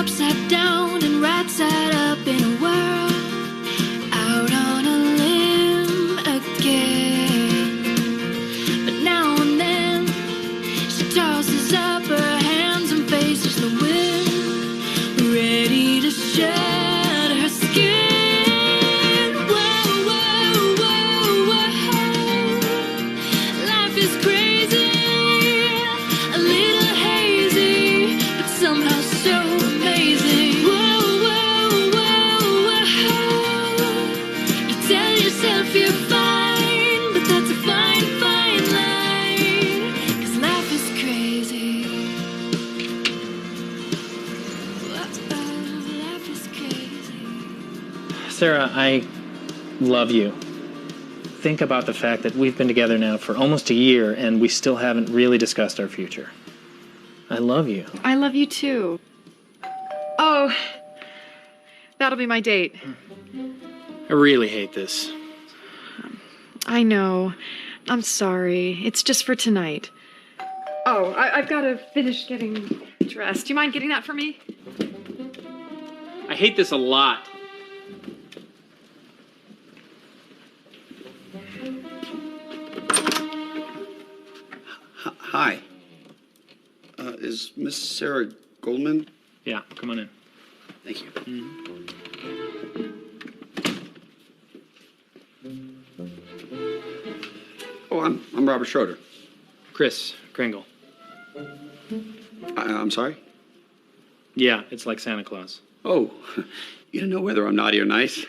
upside down and right side up in a whirl, out on a limb again. But now and then she tosses up her hands and faces the wind, ready to shed her skin. Whoa, whoa, whoa, whoa. Life is crazy, a little hazy, but somehow so amazing. Whoa, whoa, whoa, whoa. You tell yourself you're fine, but that's a fine, fine line, 'cause life is crazy. Life is crazy. Sarah, I love you. Think about the fact that we've been together now for almost a year and we still haven't really discussed our future. I love you. I love you too. Oh, that'll be my date. I really hate this. I know. I'm sorry. It's just for tonight. Oh, I've got to finish getting dressed. Do you mind getting that for me? I hate this a lot. Hi. Is Miss Sarah Goldman? Yeah, come on in. Thank you. Oh, I'm Robert Schroeder. Chris Kringle. I'm sorry? Yeah, it's like Santa Claus. Oh, you don't know whether I'm naughty or nice?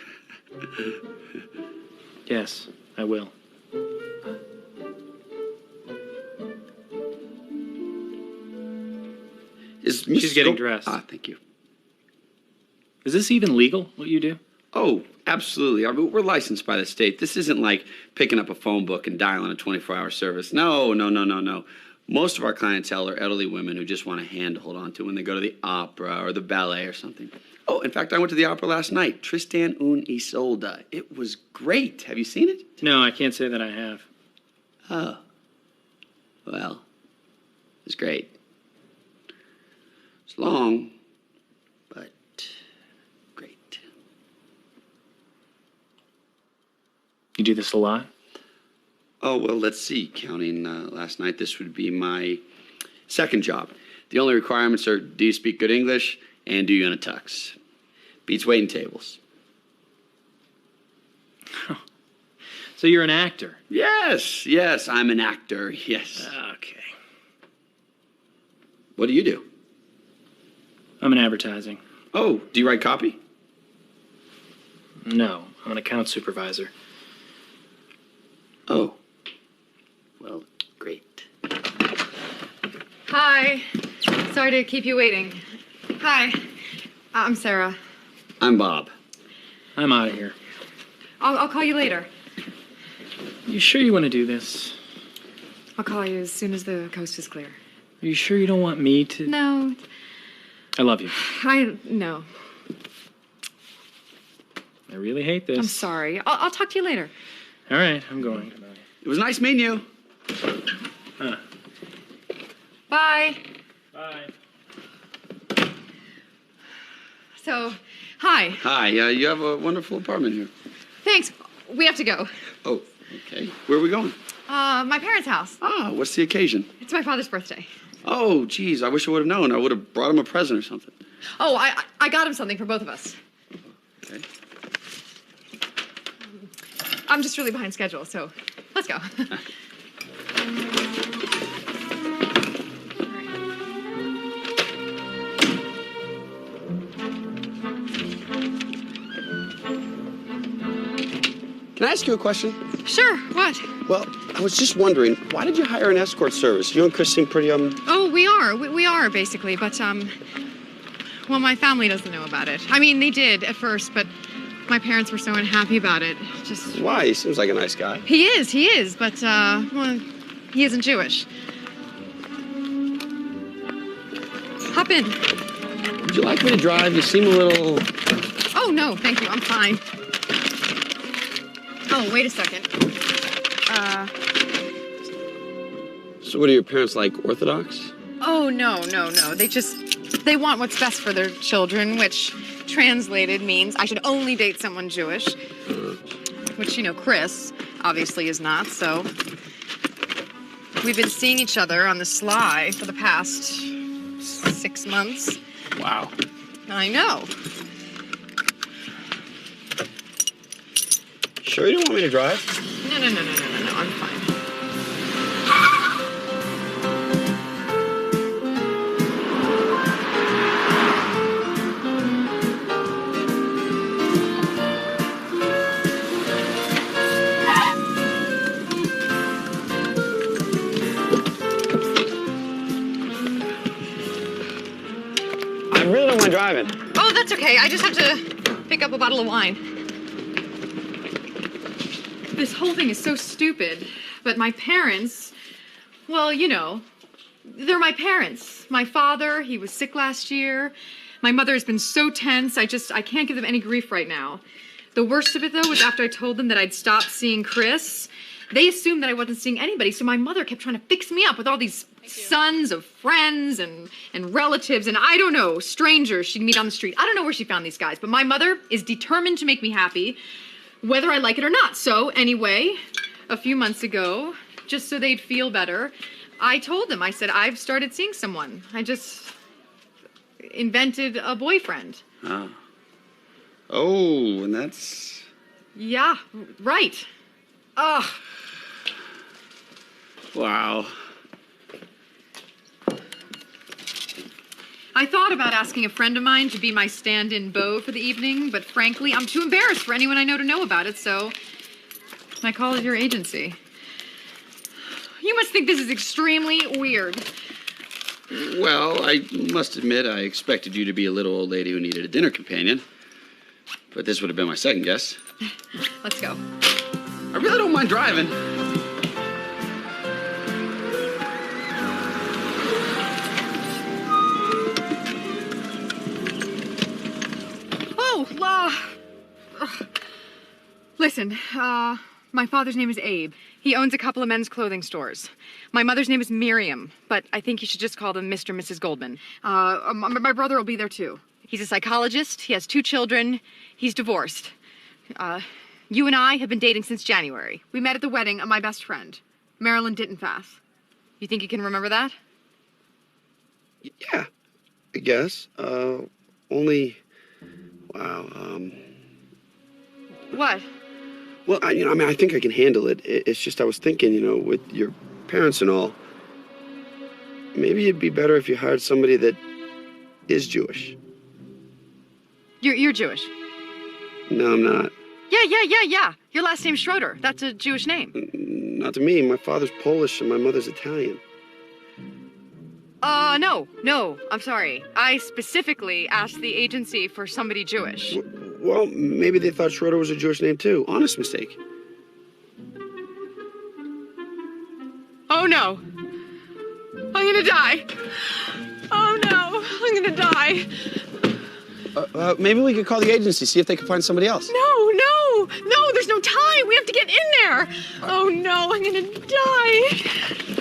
Yes, I will. Is She's getting dressed. Ah, thank you. Is this even legal, what you do? Oh, absolutely. I mean, we're licensed by the state. This isn't like picking up a phone book and dialing a 24-hour service. No. Most of our clientele are elderly women who just want a hand to hold on to when they go to the opera or the ballet or something. Oh, in fact, I went to the opera last night. Tristan und Isolde. It was great. Have you seen it? No, I can't say that I have. Oh. Well, it was great. It's long, but great. You do this a lot? Oh, well, let's see. Counting last night, this would be my second job. The only requirements are, do you speak good English, and do you own a tux? Beats waiting tables. So you're an actor? Yes, I'm an actor, yes. Okay. What do you do? I'm in advertising. Oh, do you write copy? No, I'm an account supervisor. Oh. Well, great. Hi. Sorry to keep you waiting. Hi. I'm Sarah. I'm Bob. I'm out of here. I'll call you later. You sure you want to do this? I'll call you as soon as the coast is clear. Are you sure you don't want me to? No. I love you. No. I really hate this. I'm sorry. I'll talk to you later. All right, I'm going. It was nice meeting you. Huh. Bye. Bye. So, hi. Hi, you have a wonderful apartment here. Thanks. We have to go. Oh, okay. Where are we going? My parents' house. Ah, what's the occasion? It's my father's birthday. Oh, geez, I wish I would have known. I would have brought him a present or something. Oh, I got him something for both of us. Okay. I'm just really behind schedule, so let's go. Can I ask you a question? Sure, what? Well, I was just wondering, why did you hire an escort service? You and Chris seem pretty, Oh, we are. We are, basically, but, well, my family doesn't know about it. I mean, they did at first, but my parents were so unhappy about it. Just... Why? He seems like a nice guy. He is, but, well, he isn't Jewish. Hop in. Would you like me to drive? You seem a little... Oh, no, thank you. I'm fine. Oh, wait a second. So what are your parents like, Orthodox? Oh, no. They just They want what's best for their children, which translated means I should only date someone Jewish. Which, you know, Chris obviously is not, so... We've been seeing each other on the sly for the past 6 months. Wow. I know. Sure you don't want me to drive? No, I'm fine. I really don't mind driving. Oh, that's okay. I just have to pick up a bottle of wine. This whole thing is so stupid, but my parents, well, you know, they're my parents. My father, he was sick last year. My mother has been so tense, I can't give them any grief right now. The worst of it, though, was after I told them that I'd stopped seeing Chris. They assumed that I wasn't seeing anybody, so my mother kept trying to fix me up with all these sons of friends and relatives and I don't know, strangers she'd meet on the street. I don't know where she found these guys, but my mother is determined to make me happy, whether I like it or not. So anyway, a few months ago, just so they'd feel better, I told them, I said, I've started seeing someone. I just invented a boyfriend. Oh, and that's... Yeah, right. Ugh. Wow. I thought about asking a friend of mine to be my stand-in Beau for the evening, but frankly, I'm too embarrassed for anyone I know about it, so I called your agency. You must think this is extremely weird. Well, I must admit I expected you to be a little old lady who needed a dinner companion. But this would have been my second guess. Let's go. I really don't mind driving. Listen, my father's name is Abe. He owns a couple of men's clothing stores. My mother's name is Miriam, but I think you should just call them Mr. and Mrs. Goldman. My brother will be there too. He's a psychologist, he has 2 children, he's divorced. You and I have been dating since January. We met at the wedding of my best friend, Marilyn Dittenfass. You think you can remember that? Yeah, I guess. Only, wow, What? Well, I think I can handle it. It's just I was thinking, with your parents and all, maybe it'd be better if you hired somebody that is Jewish. You're Jewish? No, I'm not. Yeah. Your last name's Schroeder. That's a Jewish name. Not to me. My father's Polish and my mother's Italian. No. I'm sorry. I specifically asked the agency for somebody Jewish. Well, maybe they thought Schroeder was a Jewish name too. Honest mistake. Oh no. I'm gonna die. Oh no. I'm gonna die. Maybe we could call the agency, see if they can find somebody else. No, there's no time. We have to get in there. Oh no, I'm gonna die.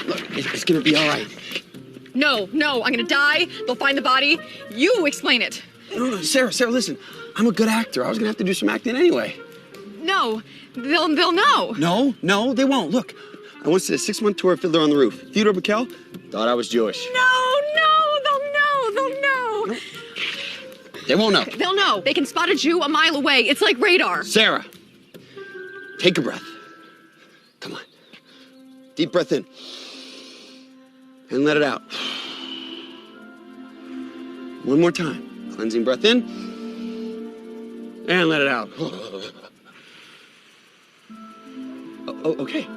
Look, it's gonna be all right. No, I'm gonna die. They'll find the body. You explain it. No, Sarah, listen. I'm a good actor. I was gonna have to do some acting anyway. No, they'll know. No, they won't. Look, I once did a 6-month tour of Fiddler on the Roof. Theodore Bickel thought I was Jewish. No, they'll know. They won't know. They'll know. They can spot a Jew a mile away. It's like radar. Sarah, take a breath. Come on. Deep breath in. And let it out. One more time. Cleansing breath in. And let it out. Okay.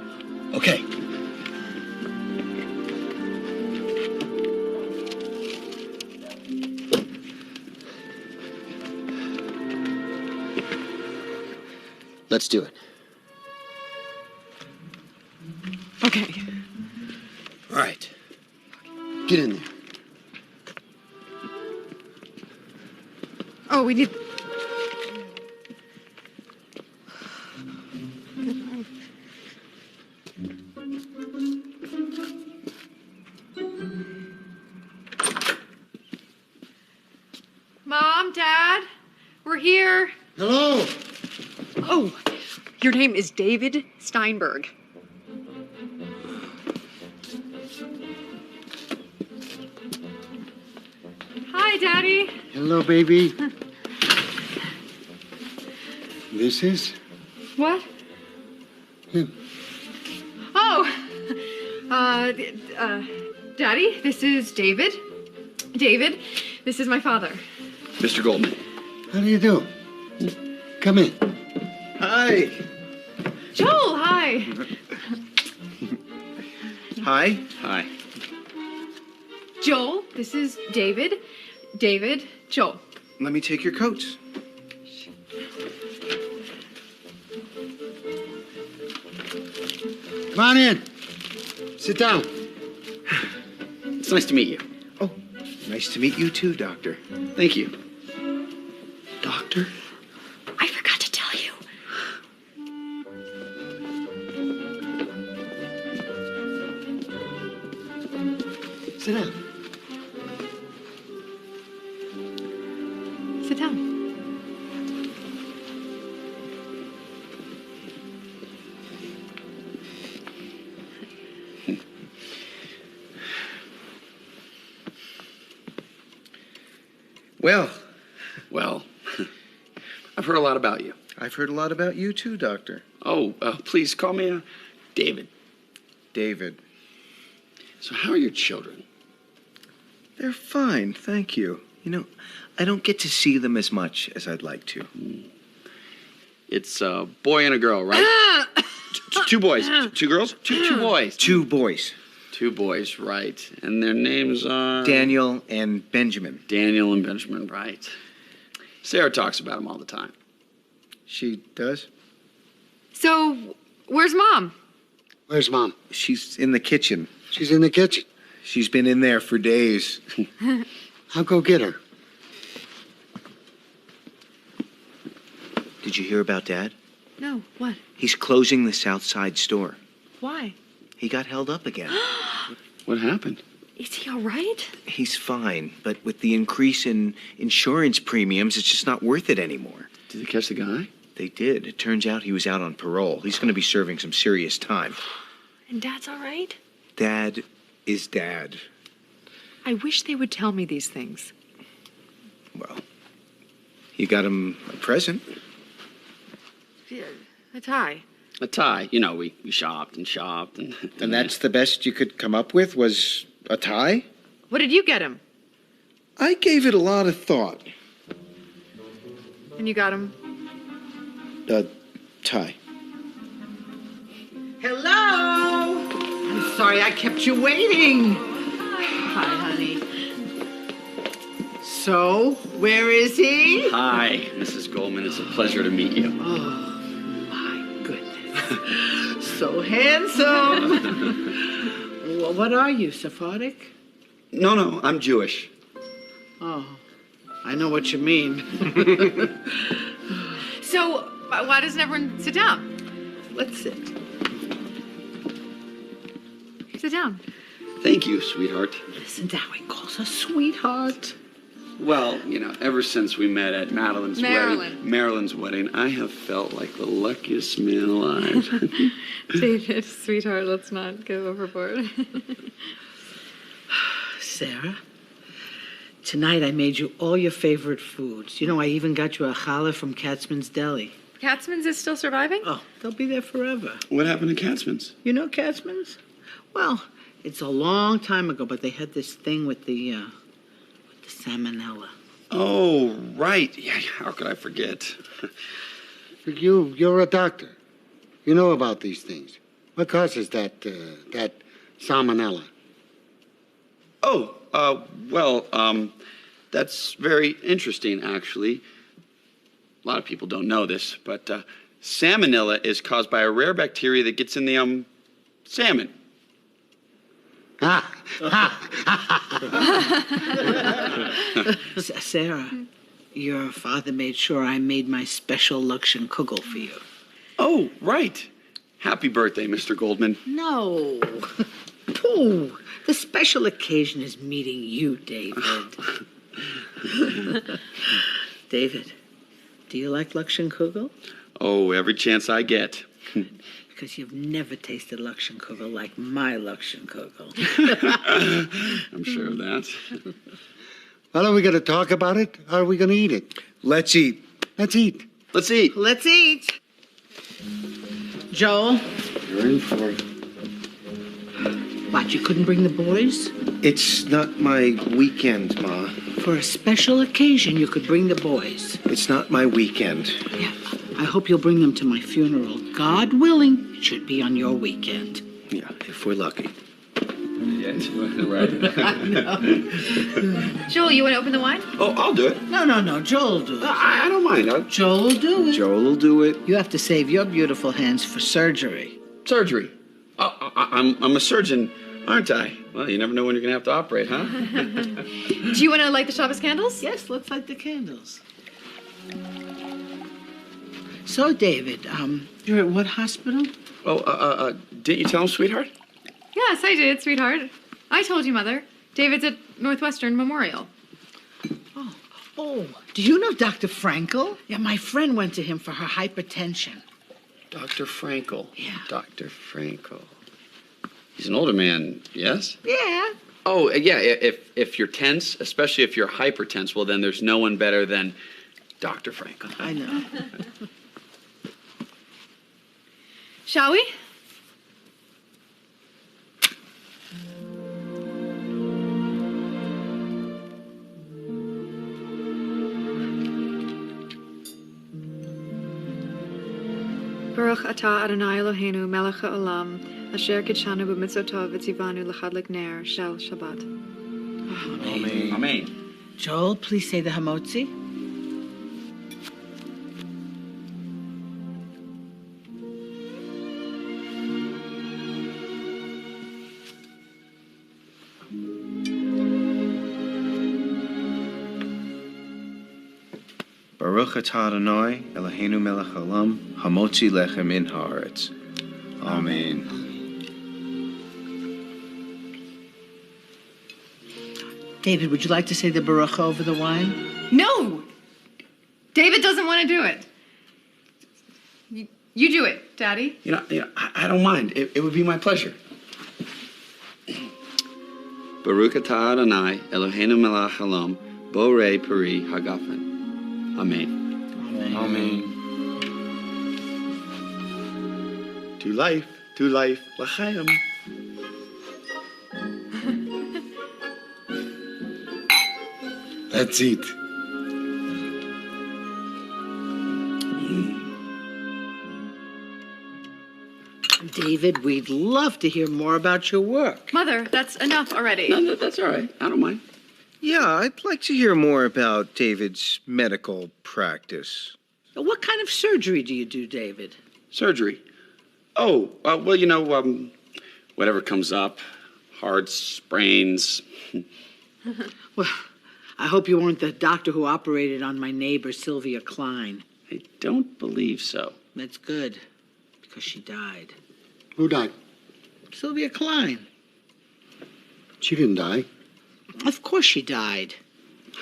Let's do it. Okay. All right. Get in there. Oh, we need... Mom, Dad, we're here. Hello. Oh, your name is David Steinberg. Hi, Daddy. Hello, baby. This is What? him. Oh, Daddy, this is David. David, this is my father. Mr. Goldman. How do you do? Come in. Hi. Joel, hi. Hi. Hi. Joel, this is David. David, Joel. Let me take your coats. Come on in. Sit down. It's nice to meet you. Oh, nice to meet you too, Doctor. Thank you. Doctor? I forgot to tell you. Sit down. Sit down. Well, I've heard a lot about you. I've heard a lot about you too, Doctor. Oh, please call me David. David. So how are your children? They're fine, thank you. You know, I don't get to see them as much as I'd like to. It's a boy and a girl, right? Two boys. Two girls? Two boys. Two boys, Two boys, right. And their names are... Daniel and Benjamin. Daniel and Benjamin, right. Sarah talks about them all the time. She does? So, where's Mom? Where's Mom? She's in the kitchen. She's in the kitchen. She's been in there for days. I'll go get her. Did you hear about Dad? No, what? He's closing the South Side store. Why? He got held up again. What happened? Is he all right? He's fine, but with the increase in insurance premiums, it's just not worth it anymore. Did they catch the guy? They did. It turns out he was out on parole. He's going to be serving some serious time. And Dad's all right? Dad is Dad. I wish they would tell me these things. Well, you got him a present. A tie. A tie. You know, we shopped and shopped. And that's the best you could come up with was a tie? What did you get him? I gave it a lot of thought. And you got him? A tie. Hello! I'm sorry I kept you waiting. Hi, honey. So, where is he? Hi, Mrs. Goldman. It's a pleasure to meet you. Oh, my goodness. So handsome. Well, what are you, Sephardic? No, I'm Jewish. Oh, I know what you mean. So, why doesn't everyone sit down? Let's sit. Sit down. Thank you, sweetheart. Listen to how he calls her sweetheart. Well, you know, ever since we met at Marilyn's wedding, I have felt like the luckiest man alive. David, sweetheart, let's not go overboard. Sarah, tonight I made you all your favorite foods. You know, I even got you a challah from Katzman's Deli. Katzman's is still surviving? Oh, they'll be there forever. What happened to Katzman's? You know Katzman's? Well, it's a long time ago, but they had this thing with the salmonella. Oh, right. Yeah, how could I forget? You're a doctor. You know about these things. What causes that salmonella? That's very interesting, actually. A lot of people don't know this, but salmonella is caused by a rare bacteria that gets in the salmon. Sarah, your father made sure I made my special Luxon kugel for you. Oh, right. Happy birthday, Mr. Goldman. No. Pooh. The special occasion is meeting you, David. David, do you like Luxemkugel? Oh, every chance I get. Because you've never tasted Luxemkugel like my Luxemkugel. I'm sure of that. Well, are we going to talk about it? Or are we going to eat it? Let's eat. Let's eat. Let's eat. Let's eat. Joel, You're in for it. what, you couldn't bring the boys? It's not my weekend, Ma. For a special occasion, you could bring the boys. It's not my weekend. Yeah, I hope you'll bring them to my funeral. God willing, it should be on your weekend. Yeah, if we're lucky. Yes, right. Joel, you want to open the wine? Oh, I'll do it. No, Joel will do it. I don't mind. Joel will do it. Joel will do it. You have to save your beautiful hands for surgery. Surgery. I'm a surgeon, aren't I? Well, you never know when you're going to have to operate, huh? Do you want to light the Shabbos candles? Yes, let's light the candles. So, David, you're at what hospital? Oh, didn't you tell him, sweetheart? Yes, I did, sweetheart. I told you, Mother. David's at Northwestern Memorial. Oh, do you know Dr. Frankel? Yeah, my friend went to him for her hypertension. Dr. Frankel. Yeah. Dr. Frankel. He's an older man, yes? Yeah. Oh, yeah, if you're tense, especially if you're hypertense, well, then there's no one better than Dr. Frankel. I know. Shall we? Baruch atah Adonai Eloheinu melech haolam asher kitshanu b'mitzvotav v'tzivanu l'chadlik ner shel Shabbat. Amen. Amen. Joel, please say the Hamotzi. Baruch atah Adonai Eloheinu melech haolam hamotzi lechem min haaretz. Amen. David, would you like to say the Baruch over the wine? No! David doesn't want to do it. You do it, Daddy. You know, I don't mind. It would be my pleasure. Baruch atah Adonai Eloheinu melech haolam borei peri hagafen. Amen. Amen. To life, l'chaim. Let's eat. David, we'd love to hear more about your work. Mother, that's enough already. No, that's all right. I don't mind. Yeah, I'd like to hear more about David's medical practice. What kind of surgery do you do, David? Surgery. Oh, well, you know, whatever comes up. Hearts, sprains. Well, I hope you weren't the doctor who operated on my neighbor, Sylvia Klein. I don't believe so. That's good, because she died. Who died? Sylvia Klein. She didn't die. Of course she died.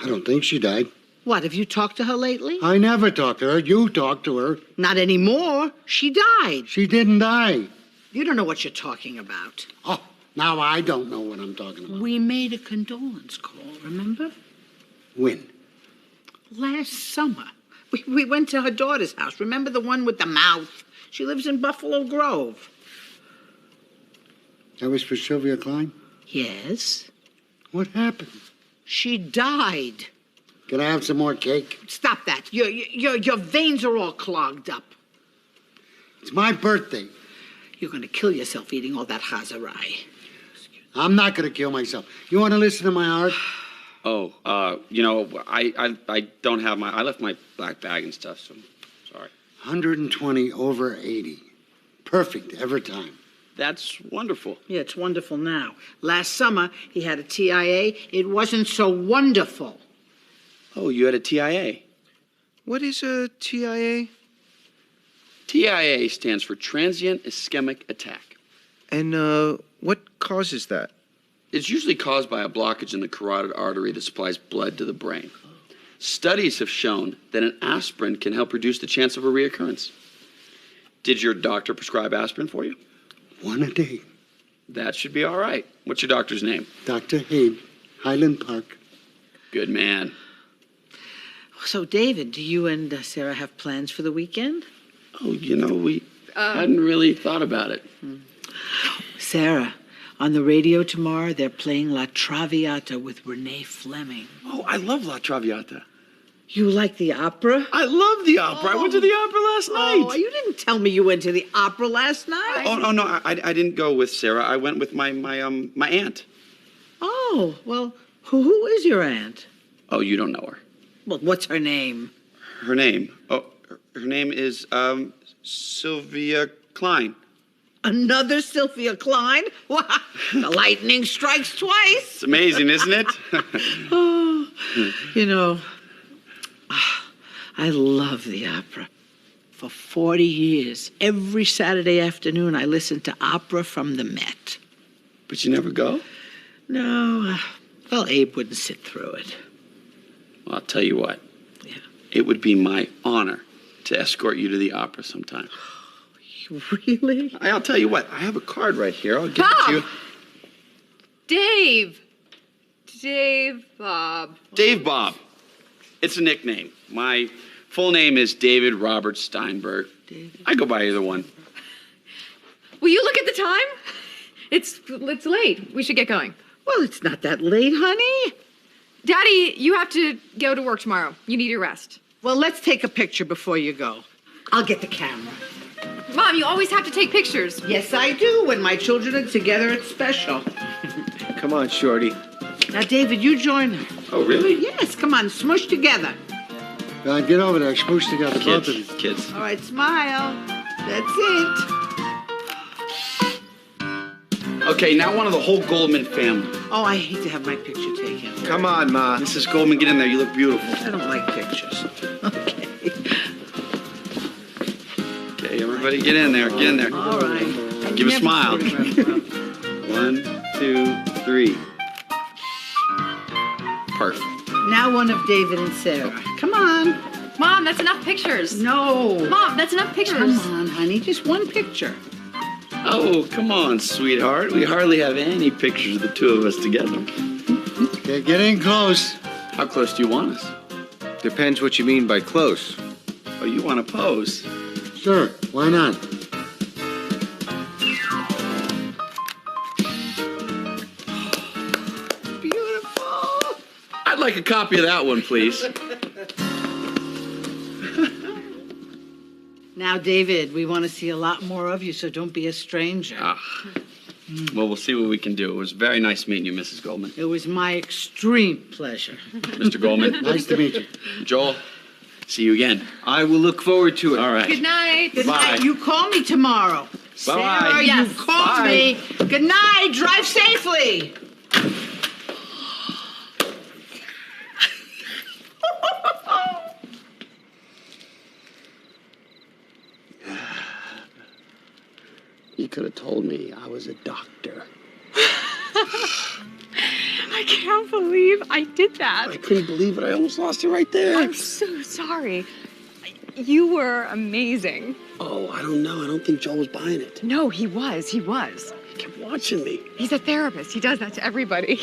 I don't think she died. What, have you talked to her lately? I never talked to her. You talked to her. Not anymore. She died. She didn't die. You don't know what you're talking about. Oh, now I don't know what I'm talking about. We made a condolence call, remember? When? Last summer. We went to her daughter's house. Remember the one with the mouth? She lives in Buffalo Grove. That was for Sylvia Klein? Yes. What happened? She died. Can I have some more cake? Stop that. Your veins are all clogged up. It's my birthday. You're going to kill yourself eating all that chazarai. I'm not going to kill myself. You want to listen to my heart? Oh, you know, I don't have my, I left my black bag and stuff, so sorry. 120 over 80. Perfect every time. That's wonderful. Yeah, it's wonderful now. Last summer, he had a TIA. It wasn't so wonderful. Oh, you had a TIA. What is a TIA? TIA stands for transient ischemic attack. And what causes that? It's usually caused by a blockage in the carotid artery that supplies blood to the brain. Studies have shown that an aspirin can help reduce the chance of a reoccurrence. Did your doctor prescribe aspirin for you? One a day. That should be all right. What's your doctor's name? Dr. Haid, Highland Park. Good man. So, David, do you and Sarah have plans for the weekend? Oh, we hadn't really thought about it. Sarah, on the radio tomorrow, they're playing La Traviata with Renee Fleming. Oh, I love La Traviata. You like the opera? I love the opera. I went to the opera last night. Oh, you didn't tell me you went to the opera last night. Oh, no, I didn't go with Sarah. I went with my aunt. Oh, well, who is your aunt? Oh, you don't know her. Well, what's her name? Her name is Sylvia Klein. Another Sylvia Klein? Wow, the lightning strikes twice. It's amazing, isn't it? Oh, I love the opera. For 40 years, every Saturday afternoon, I listened to opera from the Met. But you never go? No, well, Abe wouldn't sit through it. Well, I'll tell you what. Yeah. It would be my honor to escort you to the opera sometime. Really? I'll tell you what. I have a card right here. I'll give it to you. Dave Bob. Dave Bob. It's a nickname. My full name is David Robert Steinberg. David. I go by either one. Will you look at the time? It's late. We should get going. Well, it's not that late, honey. Daddy, you have to go to work tomorrow. You need your rest. Well, let's take a picture before you go. I'll get the camera. Mom, you always have to take pictures. Yes, I do. When my children are together, it's special. Come on, Shorty. Now, David, you join her. Oh, really? Yes, come on, smush together. Get over there. Smush together, both of you. Kids. All right, smile. That's it. Okay, now one of the whole Goldman family. Oh, I hate to have my picture taken. Come on, Ma. Mrs. Goldman, get in there. You look beautiful. I don't like pictures. Okay. Okay, everybody get in there. Get in there. All right. Give a Never smile. photographed. 1, 2, 3. Perfect. Now one of David and Sarah. Come on. Mom, that's enough pictures. No. Mom, that's enough pictures. Come on, honey. Just one picture. Oh, come on, sweetheart. We hardly have any pictures of the two of us together. Okay, get in close. How close do you want us? Depends what you mean by close. Oh, you want to pose? Sure, why not? Beautiful. I'd like a copy of that one, please. Now, David, we want to see a lot more of you, so don't be a stranger. Well, we'll see what we can do. It was very nice meeting you, Mrs. Goldman. It was my extreme pleasure. Mr. Goldman. Nice to meet you. Joel, see you again. I will look forward to it. All right. Good night. Good Bye. night. You call me tomorrow. Bye-bye. Sarah, Yes. you called Bye. me. Good night. Drive safely. You could have told me I was a doctor. I can't believe I did that. I couldn't believe it. I almost lost it right there. I'm so sorry. You were amazing. Oh, I don't know. I don't think Joel was buying it. No, he was. He was. He kept watching me. He's a therapist. He does that to everybody.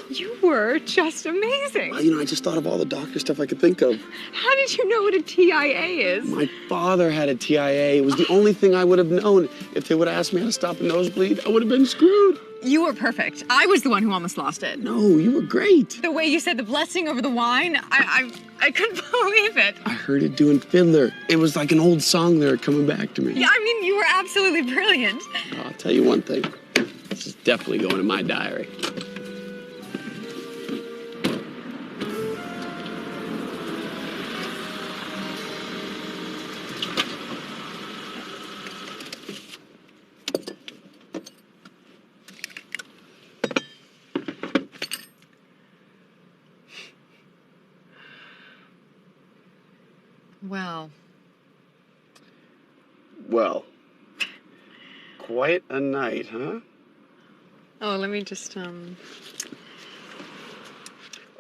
You were just amazing. Well, I just thought of all the doctor stuff I could think of. How did you know what a TIA is? My father had a TIA. It was the only thing I would have known. If they would have asked me how to stop a nosebleed, I would have been screwed. You were perfect. I was the one who almost lost it. No, you were great. The way you said the blessing over the wine, I couldn't believe it. I heard it doing Fiddler. It was like an old song lyric coming back to me. Yeah, I mean, you were absolutely brilliant. I'll tell you one thing. This is definitely going in my diary. Well, Well, quite a night, huh? oh, let me just,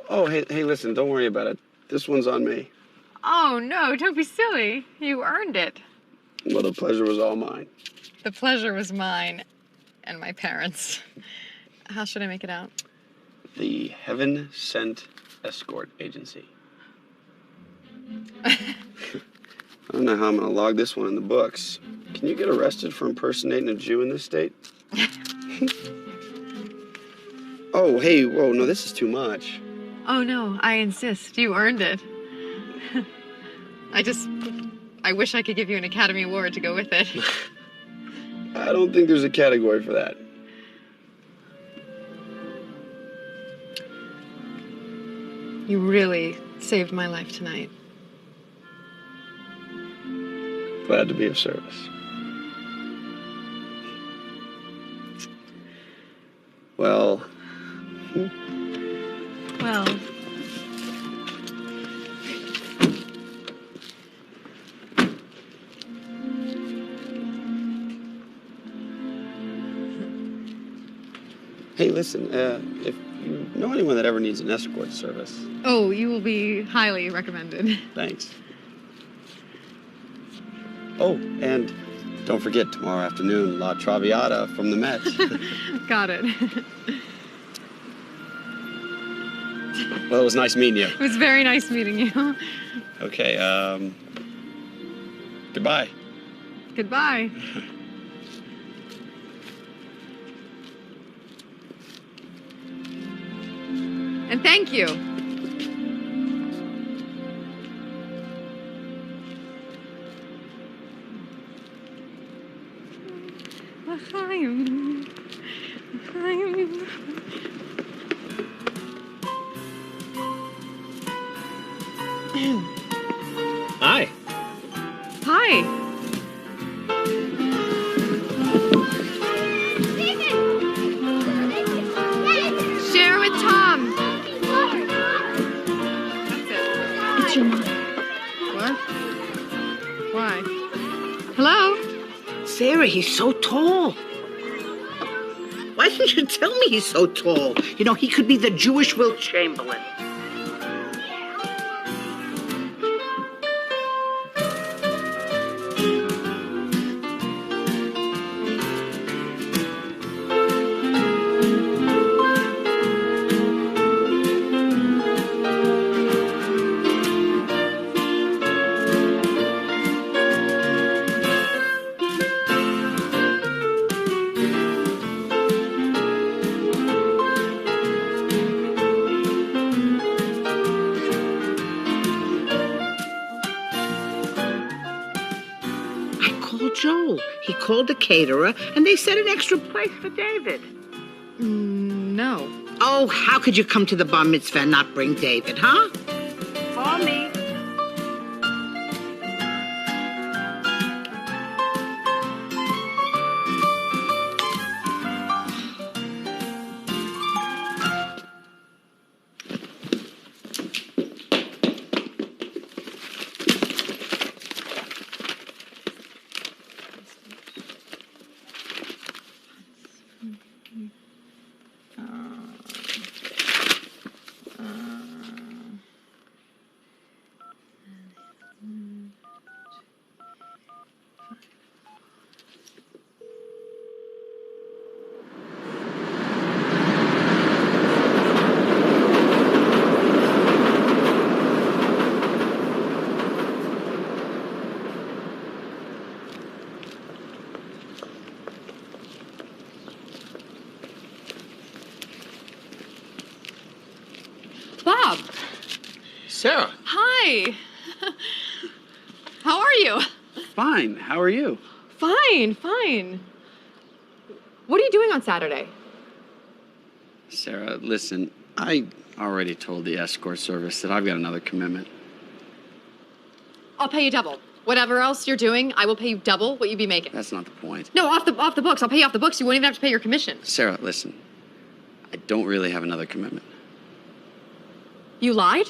Oh, hey, listen, don't worry about it. This one's on me. Oh, no, don't be silly. You earned it. Well, the pleasure was all mine. The pleasure was mine and my parents. How should I make it out? The Heaven Sent Escort Agency. I don't know how I'm going to log this one in the books. Can you get arrested for impersonating a Jew in this state? Oh, hey, whoa, no, this is too much. Oh, no, I insist. You earned it. I wish I could give you an Academy Award to go with it. I don't think there's a category for that. You really saved my life tonight. Glad to be of service. Well. Well. Hey, listen, if you know anyone that ever needs an escort service. Oh, you will be highly recommended. Thanks. Oh, and don't forget, tomorrow afternoon, La Traviata from the Met. Got it. Well, it was nice meeting you. It was very nice meeting you. Okay, goodbye. Goodbye. And thank you. Hi. Hi. Share with Tom. It's your mom. What? Why? Hello? Sarah, he's so tall. Why didn't you tell me he's so tall? You know, he could be the Jewish Wilt Chamberlain. Joel. He called the caterer, and they set an extra place for David. No. Oh, how could you come to the bar mitzvah and not bring David, huh? For me. Bob. Sarah. Hi. How are you? Fine. How are you? Fine, fine. What are you doing on Saturday? Sarah, listen, I already told the escort service that I've got another commitment. I'll pay you double. Whatever else you're doing, I will pay you double what you'd be making. That's not the point. No, off the books. I'll pay you off the books. You won't even have to pay your commission. Sarah, listen, I don't really have another commitment. You lied?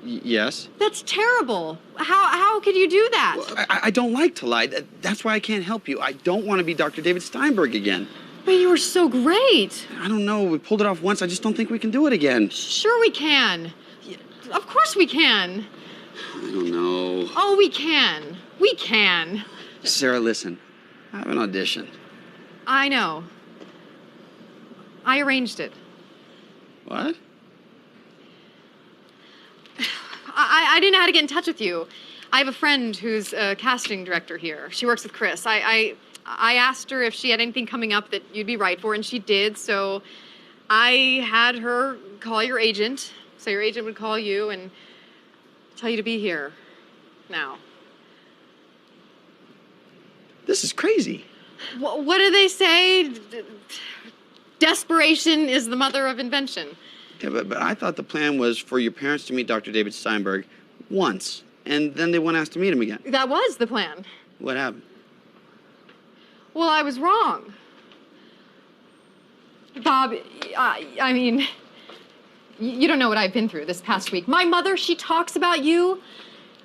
Yes? That's terrible. How could you do that? Well, I don't like to lie. That's why I can't help you. I don't want to be Dr. David Steinberg again. But you were so great. I don't know. We pulled it off once. I just don't think we can do it again. Sure we can. Of course we can. I don't know. Oh, we can. We can. Sarah, listen. I have an audition. I know. I arranged it. What? I didn't know how to get in touch with you. I have a friend who's a casting director here. She works with Chris. I asked her if she had anything coming up that you'd be right for, and she did, so I had her call your agent, so your agent would call you and tell you to be here now. This is crazy. What do they say? Desperation is the mother of invention. Yeah, but I thought the plan was for your parents to meet Dr. David Steinberg once, and then they won't ask to meet him again. That was the plan. What happened? Well, I was wrong. Bob, I mean, you don't know what I've been through this past week. My mother, she talks about you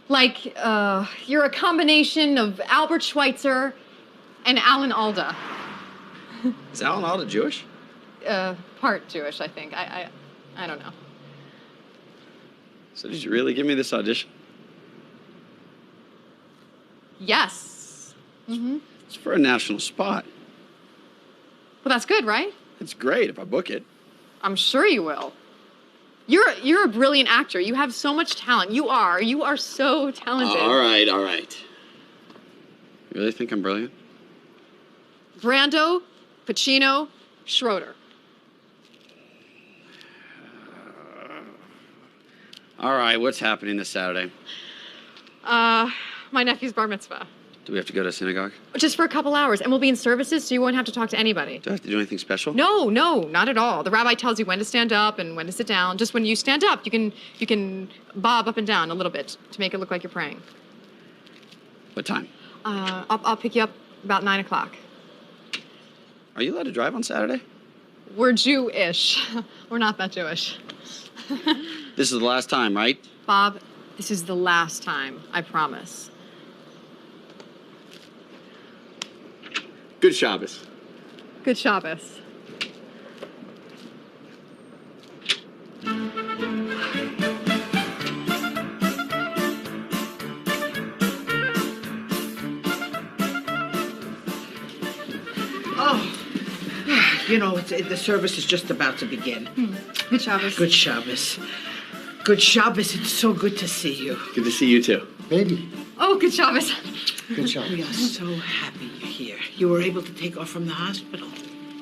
like you're a combination of Albert Schweitzer and Alan Alda. Is Alan Alda Jewish? Part Jewish, I think. I don't know. So did you really give me this audition? Yes. Mm-hmm. It's for a national spot. Well, that's good, right? It's great if I book it. I'm sure you will. You're a brilliant actor. You have so much talent. You are so talented. All right. You really think I'm brilliant? Brando, Pacino, Schroeder. All right, what's happening this Saturday? My nephew's bar mitzvah. Do we have to go to synagogue? Just for a couple hours, and we'll be in services, so you won't have to talk to anybody. Do I have to do anything special? No, not at all. The rabbi tells you when to stand up and when to sit down. Just when you stand up, you can bob up and down a little bit to make it look like you're praying. What time? I'll pick you up about 9 o'clock. Are you allowed to drive on Saturday? We're Jewish. We're not that Jewish. This is the last time, right? Bob, this is the last time, I promise. Good Shabbos. Good Shabbos. You know, the service is just about to begin. Good Shabbos. Good Shabbos. Good Shabbos. It's so good to see you. Good to see you too. Baby, Oh, good Shabbos. good job. We are so happy you're here. You were able to take off from the hospital.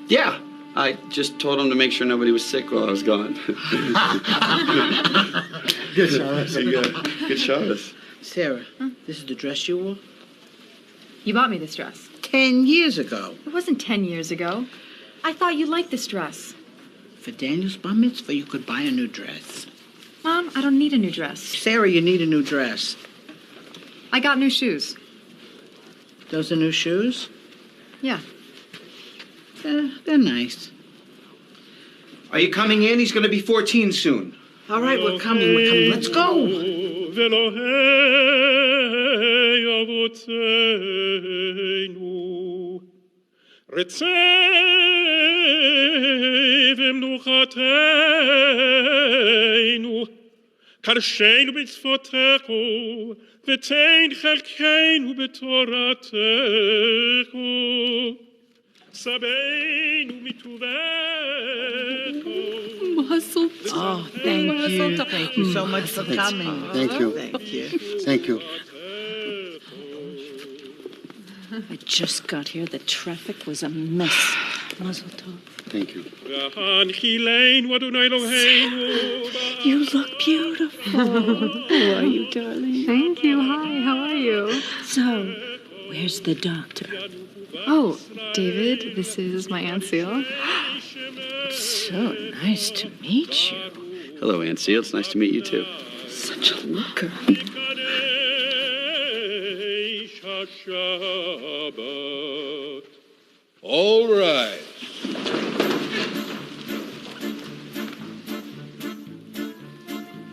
Yeah. I just told him to make sure nobody was sick while I was gone. Good Shabbos. Good Shabbos. Sarah, this is the dress you wore? You bought me this dress. 10 years ago. It wasn't 10 years ago. I thought you liked this dress. For Daniel's bar mitzvah, you could buy a new dress. Mom, I don't need a new dress. Sarah, you need a new dress. I got new shoes. Those are new shoes? Yeah. They're nice. Are you coming in? He's going to be 14 soon. All right, we're coming. Let's go. קרשנו בצפותיך, ותן חלקנו בתורתך. סבינו מטובך. Oh, thank you. Thank you so much for coming. Thank you. Thank you. Thank you. I just got here. The traffic was a mess. Mazel tov. Thank you. You look beautiful. How are you, darling? Thank you. Hi, how are you? So, where's the doctor? Oh, David, this is my Aunt Seal. So nice to meet you. Hello, Aunt Seal. It's nice to meet you too. Such a looker. All right.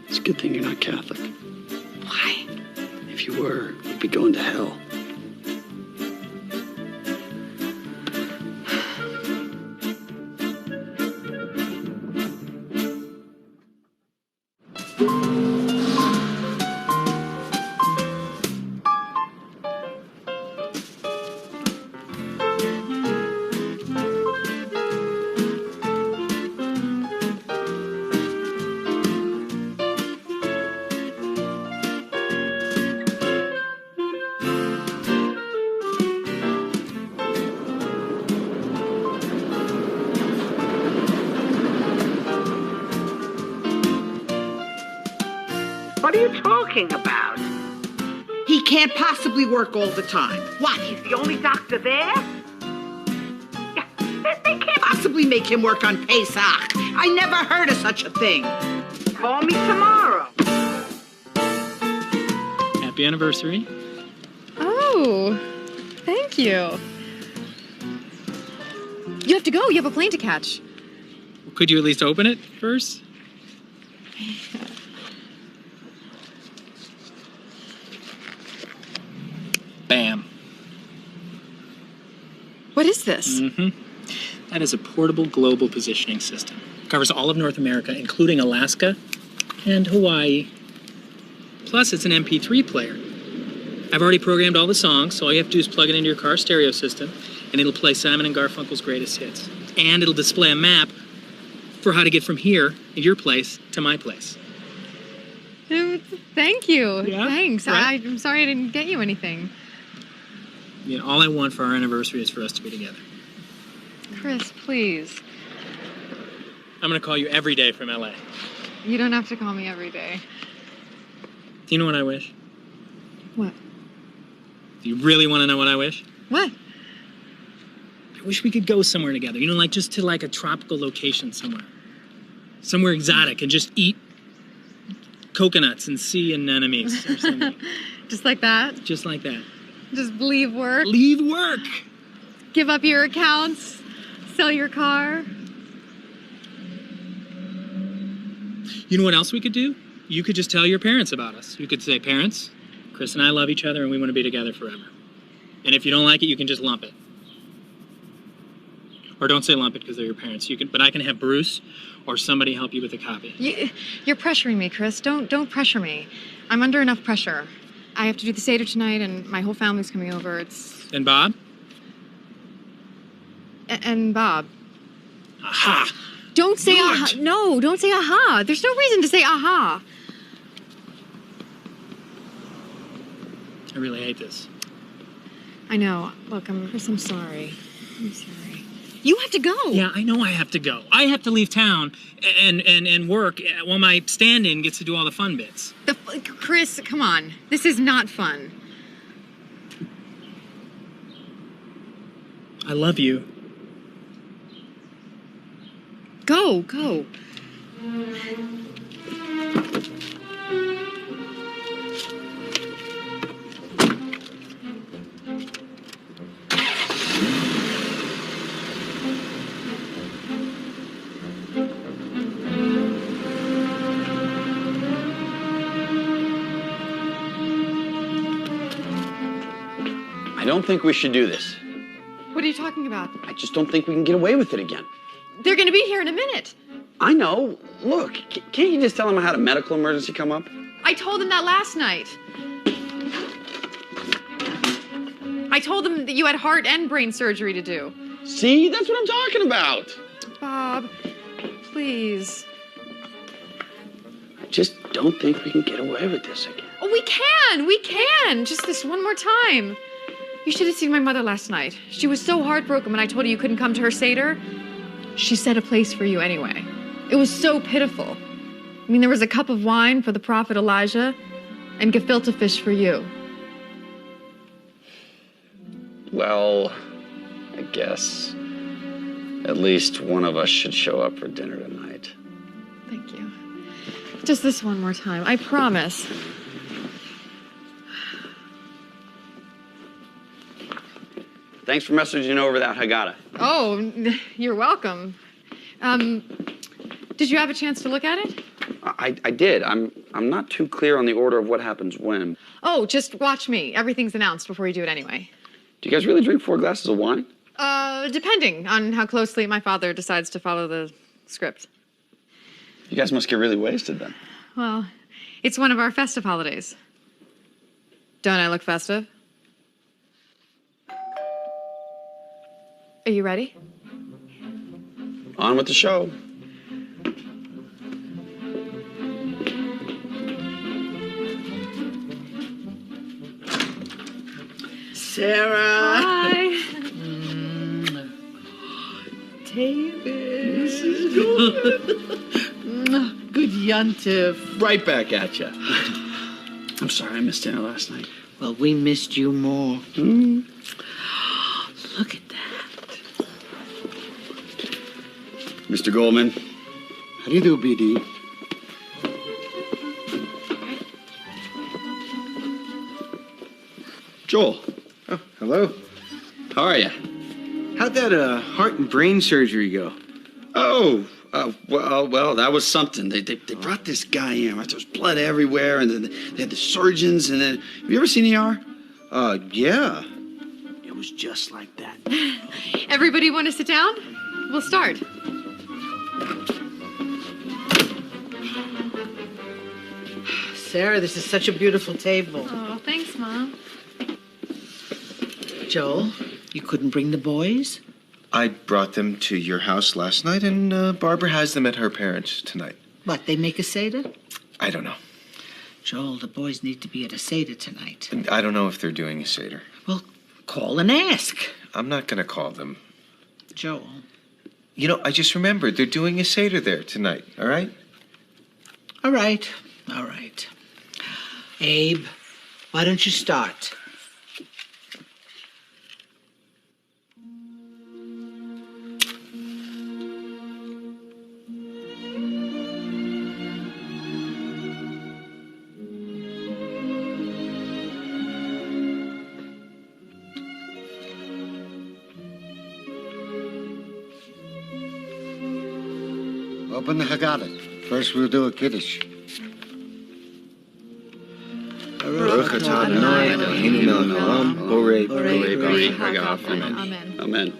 It's a good thing you're not Catholic. Why? If you were, you'd be going to hell. talking about? He can't possibly work all the time. What, he's the only doctor there? Yeah, they can't possibly make him work on Pesach. I never heard of such a thing. Call me tomorrow. Happy anniversary. Oh, thank you. You have to go. You have a plane to catch. Could you at least open it first? Bam. What is this? That is a portable global positioning system. Covers all of North America, including Alaska and Hawaii. Plus, it's an MP3 player. I've already programmed all the songs, so all you have to do is plug it into your car stereo system, and it'll play Simon and Garfunkel's greatest hits. And it'll display a map for how to get from here, at your place, to my place. Thank you. Yeah, Thanks. right? I'm sorry I didn't get you anything. You know, all I want for our anniversary is for us to be together. Chris, please. I'm gonna call you every day from LA. You don't have to call me every day. Do you know what I wish? What? Do you really want to know what I wish? What? I wish we could go somewhere together. You know, like just to like a tropical location somewhere. Somewhere exotic and just eat coconuts and sea anemones or something. Just like that? Just like that. Just leave work? Leave work! Give up your accounts? Sell your car? You know what else we could do? You could just tell your parents about us. You could say, parents, Chris and I love each other and we want to be together forever. And if you don't like it, you can just lump it. Or don't say lump it because they're your parents. But I can have Bruce or somebody help you with a copy. You're pressuring me, Chris. Don't pressure me. I'm under enough pressure. I have to do the Seder tonight and my whole family's coming over. And Bob? And Bob. Aha! Don't say aha. No, don't say aha. There's no reason to say aha. I really hate this. I know. Look, Chris, I'm sorry. I'm sorry. You have to go. Yeah, I know I have to go. I have to leave town and work while my stand-in gets to do all the fun bits. Chris, come on. This is not fun. I love you. Go. I don't think we should do this. What are you talking about? I just don't think we can get away with it again. They're going to be here in a minute. I know. Look, can't you just tell them I had a medical emergency come up? I told them that last night. I told them that you had heart and brain surgery to do. See, that's what I'm talking about. Bob, please. I just don't think we can get away with this again. Oh, we can. Just this one more time. You should have seen my mother last night. She was so heartbroken when I told her you couldn't come to her Seder. She set a place for you anyway. It was so pitiful. I mean, there was a cup of wine for the prophet Elijah and gefilte fish for you. Well, I guess at least one of us should show up for dinner tonight. Thank you. Just this one more time. I promise. Thanks for messaging over that Haggadah. Oh, you're welcome. Did you have a chance to look at it? I did. I'm not too clear on the order of what happens when. Oh, just watch me. Everything's announced before you do it anyway. Do you guys really drink 4 glasses of wine? Depending on how closely my father decides to follow the script. You guys must get really wasted then. Well, it's one of our festive holidays. Don't I look festive? Are you ready? On with the show. Sarah. Hi. David. This is good. Good yontif. Right back at you. I'm sorry I missed dinner last night. Well, we missed you more. Look at that. Mr. Goldman. How do you do, BD? Joel. Oh, hello. How are you? How'd that heart and brain surgery go? Oh, well, that was something. They brought this guy in. Right? There was blood everywhere, and then they had the surgeons, and then... Have you ever seen ER? Yeah. It was just like that. Everybody want to sit down? We'll start. Sarah, this is such a beautiful table. Oh, thanks, Mom. Joel, you couldn't bring the boys? I brought them to your house last night, and Barbara has them at her parents' tonight. What, they make a Seder? I don't know. Joel, the boys need to be at a Seder tonight. And I don't know if they're doing a Seder. Well, call and ask. I'm not going to call them. Joel. You know, I just remembered they're doing a Seder there tonight, all right? All right. Abe, why don't you start? Open the Haggadah. First, we'll do a Kiddush. Baruch atah Adonai Eloheinu melech haolam, borei peri hagaf. Amen. Amen.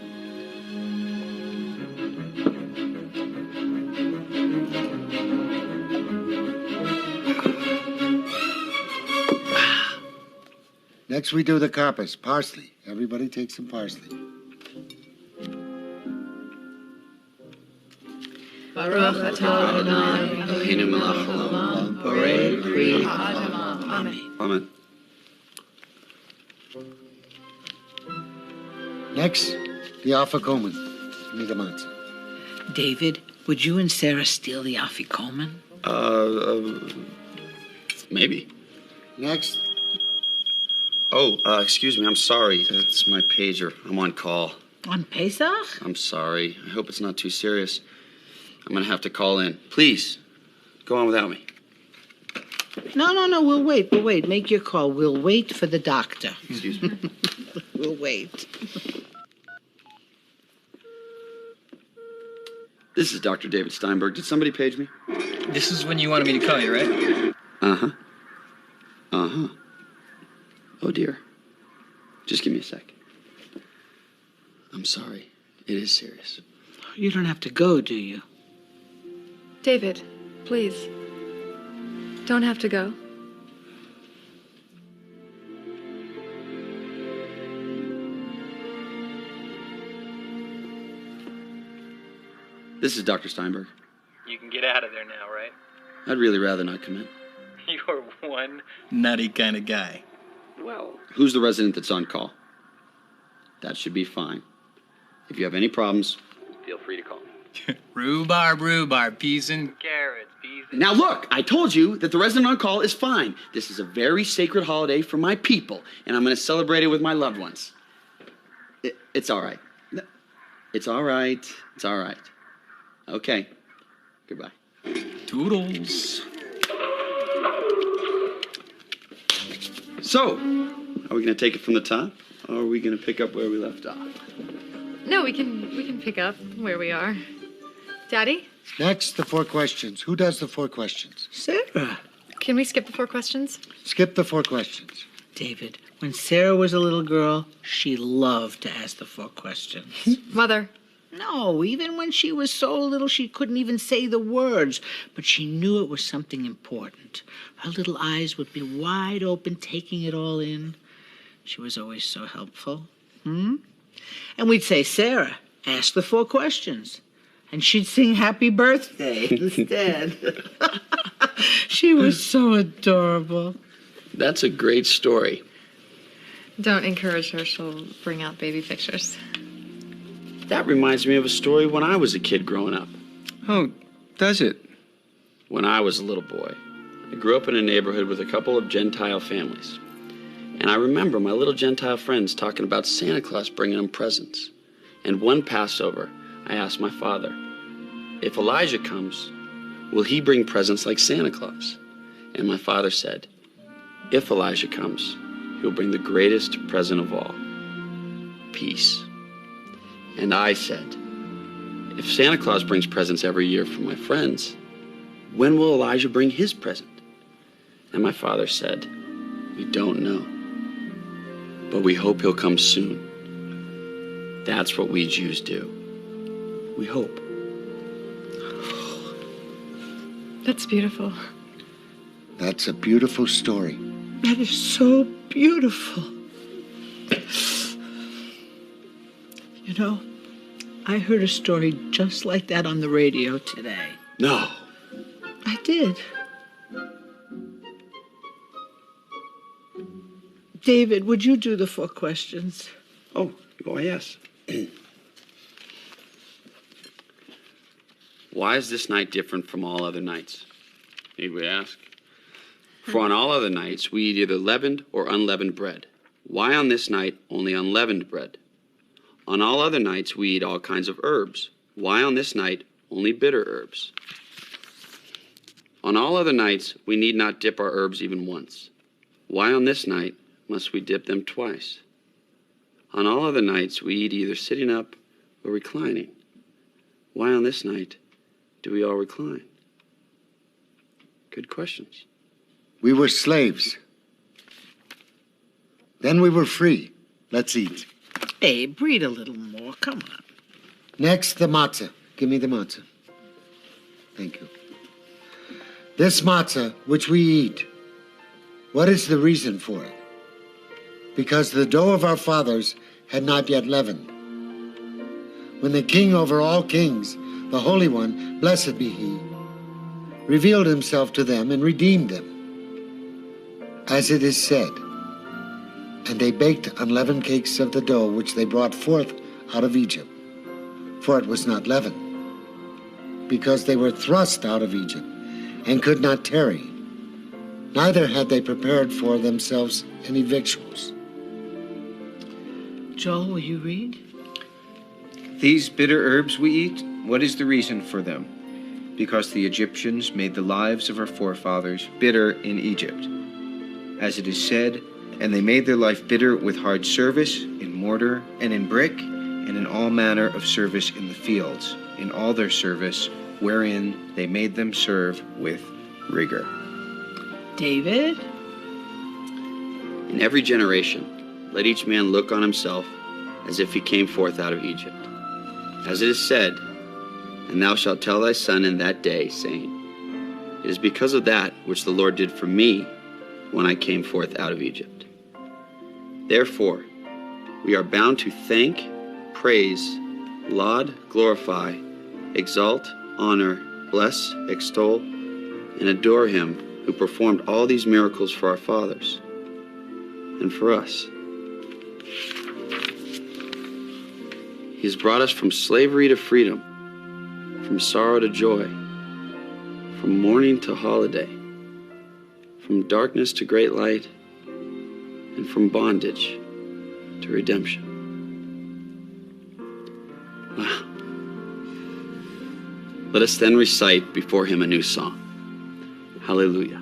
Next, we do the carpus, parsley. Everybody take some parsley. Baruch atah Adonai Eloheinu melech haolam, borei peri hagaf. Amen. Amen. Next, the Afikoman. Migamatza. David, would you and Sarah steal the Afikoman? Maybe. Next. Oh, excuse me. I'm sorry. That's my pager. I'm on call. On Pesach? I'm sorry. I hope it's not too serious. I'm going to have to call in. Please, go on without me. No, we'll wait. Make your call. We'll wait for the doctor. Excuse me. We'll wait. This is Dr. David Steinberg. Did somebody page me? This is when you wanted me to call you, right? Uh-huh. Oh, dear. Just give me a sec. I'm sorry. It is serious. You don't have to go, do you? David, please. Don't have to go. This is Dr. Steinberg. You can get out of there now, right? I'd really rather not come in. You're one nutty kind of guy. Well, who's the resident that's on call? That should be fine. If you have any problems, feel free to call me. Rhubarb, peas and carrots, Now look, I told you that the resident on call is fine. This is a very sacred holiday for my people, and I'm going to celebrate it with my loved ones. It's all right. It's all right. It's all right. Okay. Goodbye. Toodles. So, are we going to take it from the top, or are we going to pick up where we left off? No, we can pick up where we are. Daddy? Next, the 4 questions. Who does the 4 questions? Sarah. Can we skip the 4 questions? Skip the 4 questions. David, when Sarah was a little girl, she loved to ask the 4 questions. Mother. No, even when she was so little she couldn't even say the words, but she knew it was something important. Her little eyes would be wide open, taking it all in. She was always so helpful. And we'd say, Sarah, ask the 4 questions. And she'd sing happy birthday instead. She was so adorable. That's a great story. Don't encourage her. She'll bring out baby pictures. That reminds me of a story when I was a kid growing up. Oh, does it? When I was a little boy, I grew up in a neighborhood with a couple of Gentile families. And I remember my little Gentile friends talking about Santa Claus bringing them presents. And one Passover, I asked my father, if Elijah comes, will he bring presents like Santa Claus? And my father said, if Elijah comes, he'll bring the greatest present of all, peace. And I said, if Santa Claus brings presents every year for my friends, when will Elijah bring his present? And my father said, we don't know, but we hope he'll come soon. That's what we Jews do. We hope. That's beautiful. That's a beautiful story. That is so beautiful. You know, I heard a story just like that on the radio today. No. I did. David, would you do the 4 questions? Oh, yes. Why is this night different from all other nights? Need we ask? For on all other nights we eat either leavened or unleavened bread. Why on this night only unleavened bread? On all other nights we eat all kinds of herbs. Why on this night only bitter herbs? On all other nights we need not dip our herbs even once. Why on this night must we dip them twice? On all other nights we eat either sitting up or reclining. Why on this night do we all recline? Good questions. We were slaves. Then we were free. Let's eat. Hey, breathe a little more. Come on. Next, the matzah. Give me the matzah. Thank you. This matzah, which we eat, what is the reason for it? Because the dough of our fathers had not yet leavened. When the King over all kings, the Holy One, blessed be he, revealed himself to them and redeemed them. As it is said, and they baked unleavened cakes of the dough which they brought forth out of Egypt, for it was not leavened, because they were thrust out of Egypt and could not tarry, neither had they prepared for themselves any victuals. Joel, will you read? These bitter herbs we eat, what is the reason for them? Because the Egyptians made the lives of our forefathers bitter in Egypt. As it is said, and they made their life bitter with hard service, in mortar and in brick, and in all manner of service in the fields, in all their service, wherein they made them serve with rigor. David? In every generation, let each man look on himself as if he came forth out of Egypt. As it is said, and thou shalt tell thy son in that day, saying, it is because of that which the Lord did for me when I came forth out of Egypt. Therefore, we are bound to thank, praise, laud, glorify, exalt, honor, bless, extol, and adore him who performed all these miracles for our fathers and for us. He has brought us from slavery to freedom, from sorrow to joy, from mourning to holiday, from darkness to great light, and from bondage to redemption. Wow. Let us then recite before him a new song. Hallelujah.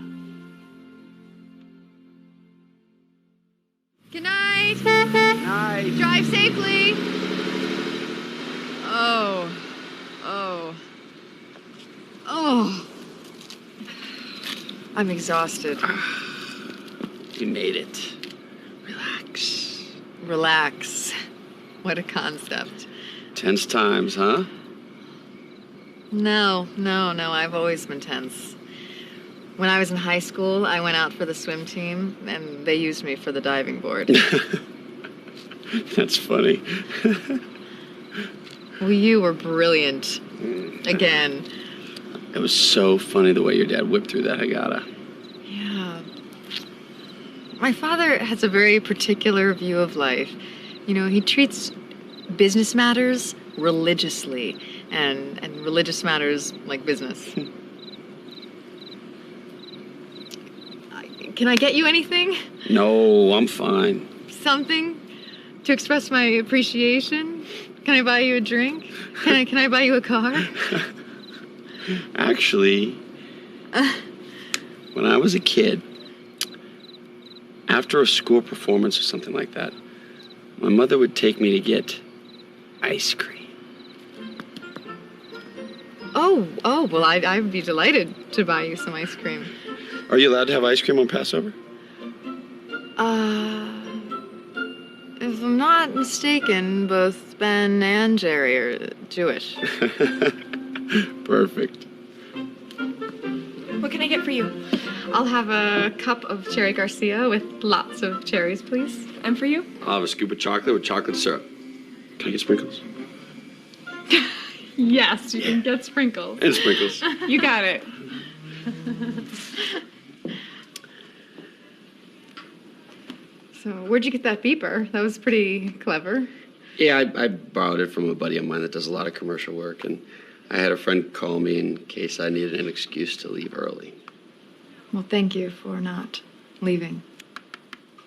Good night. Good night. Drive safely. Oh. I'm exhausted. You made it. Relax. What a concept. Tense times, huh? No. I've always been tense. When I was in high school, I went out for the swim team, and they used me for the diving board. That's funny. Well, you were brilliant. Again. It was so funny the way your dad whipped through that Haggadah. Yeah. My father has a very particular view of life. You know, he treats business matters religiously, and religious matters like business. Can I get you anything? No, I'm fine. Something to express my appreciation? Can I buy you a drink? Can I buy you a car? Actually, when I was a kid, after a school performance or something like that, my mother would take me to get ice cream. Oh, well, I'd be delighted to buy you some ice cream. Are you allowed to have ice cream on Passover? If I'm not mistaken, both Ben and Jerry are Jewish. Perfect. What can I get for you? I'll have a cup of cherry Garcia with lots of cherries, please. And for you? I'll have a scoop of chocolate with chocolate syrup. Can I get sprinkles? Yes, you can get sprinkles. And sprinkles. You got it. So, where'd you get that beeper? That was pretty clever. Yeah, I borrowed it from a buddy of mine that does a lot of commercial work, and I had a friend call me in case I needed an excuse to leave early. Well, thank you for not leaving.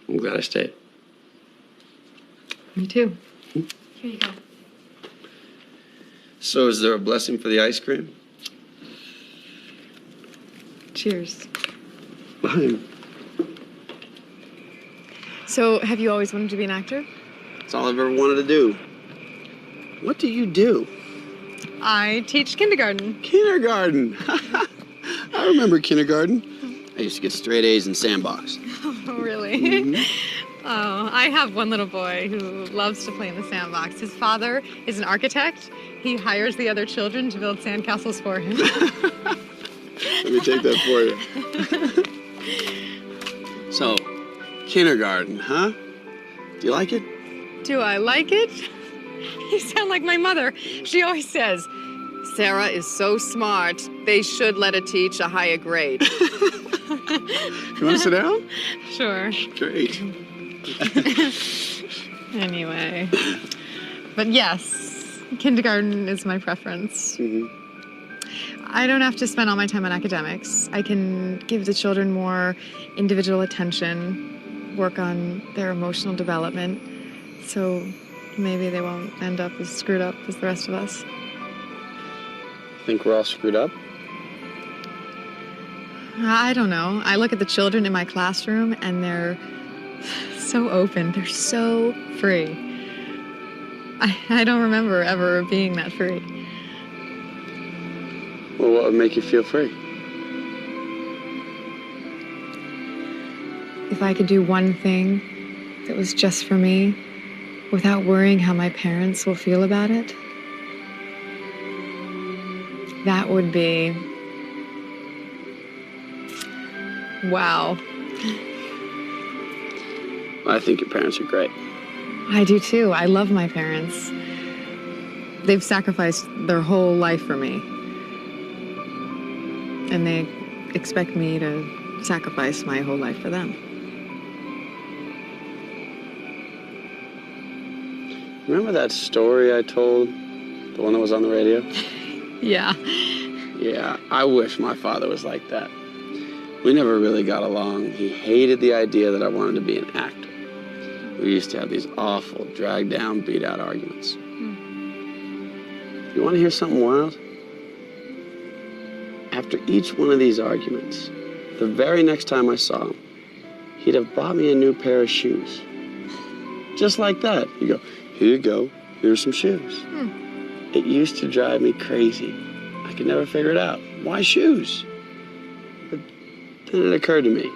I'm glad I stayed. Me too. Here you go. So is there a blessing for the ice cream? Cheers. Fine. So, have you always wanted to be an actor? That's all I've ever wanted to do. What do you do? I teach kindergarten. Kindergarten. I remember kindergarten. I used to get straight A's in sandbox. Oh, really? Mm-hmm. Oh, I have one little boy who loves to play in the sandbox. His father is an architect. He hires the other children to build sandcastles for him. Let me take that for you. So, kindergarten, huh? Do you like it? Do I like it? You sound like my mother. She always says, Sarah is so smart, they should let her teach a higher grade. You want to sit down? Sure. Great. Anyway. But yes, kindergarten is my preference. Mm-hmm. I don't have to spend all my time on academics. I can give the children more individual attention, work on their emotional development, so maybe they won't end up as screwed up as the rest of us. Think we're all screwed up? I don't know. I look at the children in my classroom and they're so open. They're so free. I don't remember ever being that free. Well, what would make you feel free? If I could do one thing that was just for me, without worrying how my parents will feel about it, that would be... wow. I think your parents are great. I do too. I love my parents. They've sacrificed their whole life for me. And they expect me to sacrifice my whole life for them. Remember that story I told? The one that was on the radio? Yeah. Yeah, I wish my father was like that. We never really got along. He hated the idea that I wanted to be an actor. We used to have these awful, dragged-down, beat-out arguments. You want to hear something wild? After each one of these arguments, the very next time I saw him, he'd have bought me a new pair of shoes. Just like that. He'd go, here you go, here's some shoes. It used to drive me crazy. I could never figure it out. Why shoes? But then it occurred to me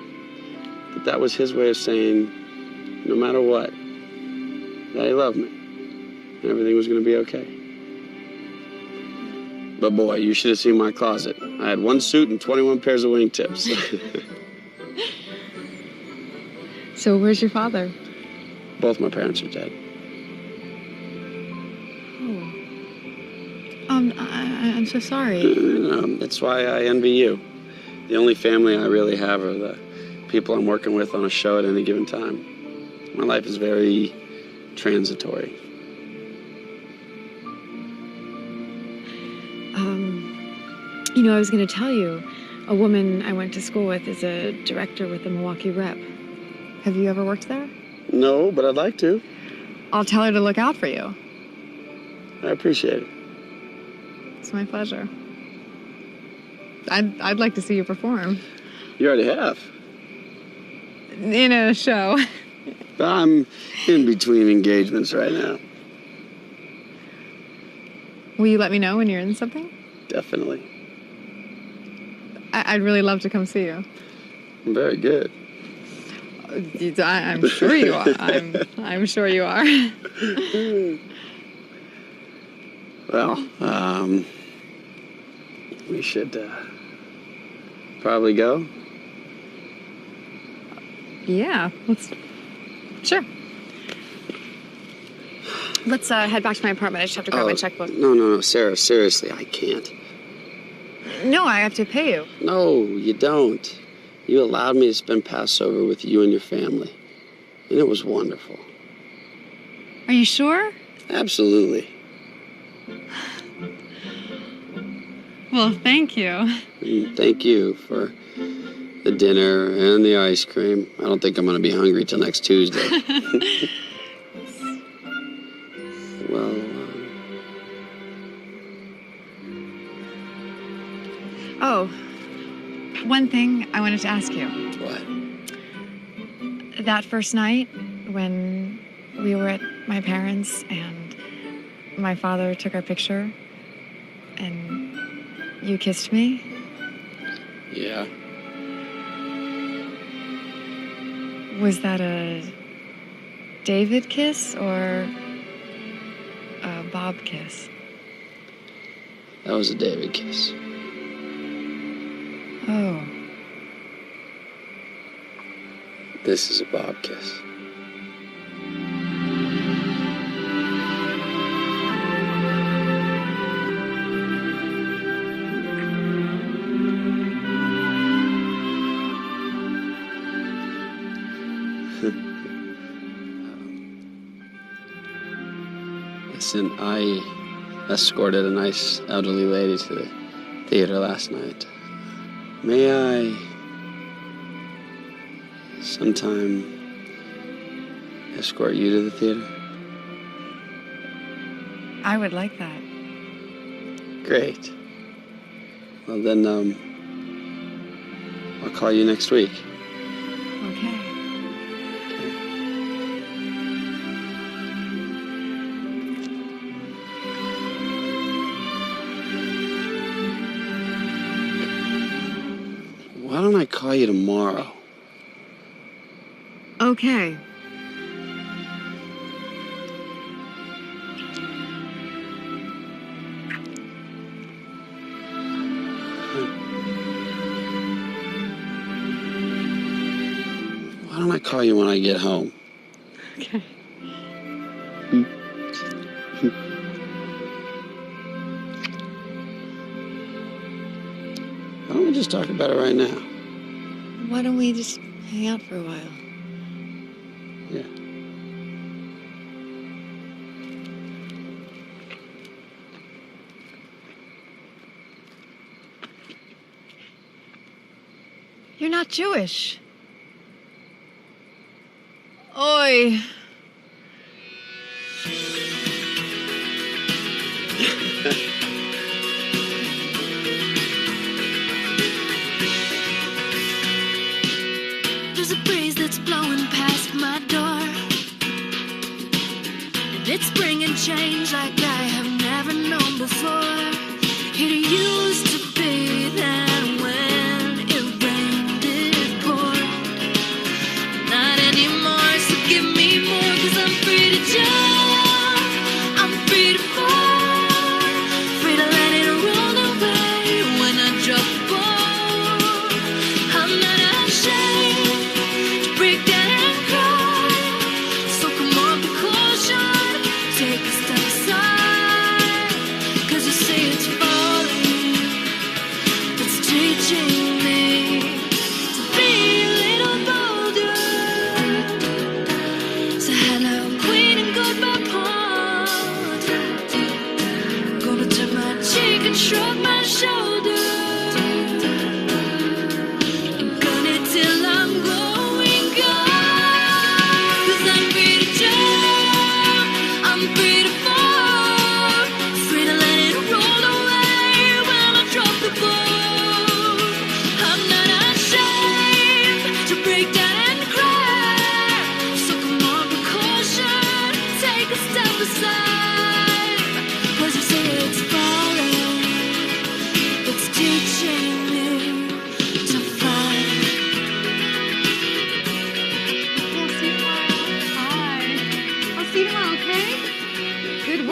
that was his way of saying, no matter what, that he loved me and everything was going to be okay. But boy, you should have seen my closet. I had one suit and 21 pairs of wingtips. So where's your father? Both my parents are dead. I'm so sorry. That's why I envy you. The only family I really have are the people I'm working with on a show at any given time. My life is very transitory. I was going to tell you, A woman I went to school with is a director with the Milwaukee Rep. Have you ever worked there? No, but I'd like to. I'll tell her to look out for you. I appreciate it. It's my pleasure. I'd like to see you perform. You already have. In a show. I'm in between engagements right now. Will you let me know when you're in something? Definitely. I'd really love to come see you. I'm very good. I'm sure you are. I'm sure you are. Well, we should probably go. Yeah, sure. Let's head back to my apartment. I just have to grab my checkbook. No, Sarah, seriously, I can't. No, I have to pay you. No, you don't. You allowed me to spend Passover with you and your family, and it was wonderful. Are you sure? Absolutely. Well, thank you. And thank you for the dinner and the ice cream. I don't think I'm going to be hungry till next Tuesday. Well, Oh, one thing I wanted to ask you. What? That first night when we were at my parents' and my father took our picture and you kissed me. Yeah. Was that a David kiss or a Bob kiss? That was a David kiss. Oh. This is a Bob kiss. Listen, I escorted a nice elderly lady to the theater last night. May I sometime escort you to the theater? I would like that. Great. Well, then, I'll call you next week. Okay. Why don't I call you tomorrow? Okay. Why don't I call you when I get home? Okay. Why don't we just talk about it right now? Why don't we just hang out for a while? Yeah. You're not Jewish. Oi. There's a breeze that's blowing past my door, and it's bringing change like I have never known before. It used to be that when it rained it poured, not anymore, so give me more, 'cause I'm free to jump, I'm free to fall, free to let it roll away when I drop the ball. I'm not ashamed to break down and cry, so come on, be caution, take a step aside, 'cause you say it's falling, it's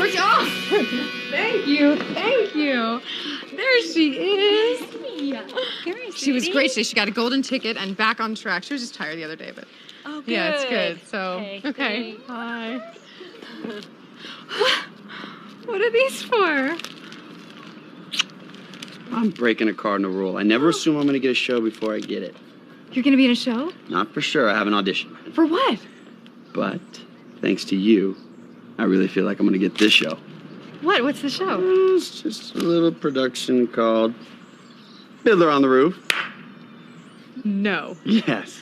works. Oh, thank you, thank you. There she is. Yeah. She was great today. She got a golden ticket and back on track. She was just tired the other day, but Oh, good. yeah, it's good. So, Okay. Bye. What are these for? I'm breaking a cardinal rule. I never assume I'm going to get a show before I get it. You're gonna be in a show? Not for sure. I have an audition. For what? But thanks to you, I really feel like I'm going to get this show. What? What's the show? It's just a little production called Fiddler on the Roof. No. Yes.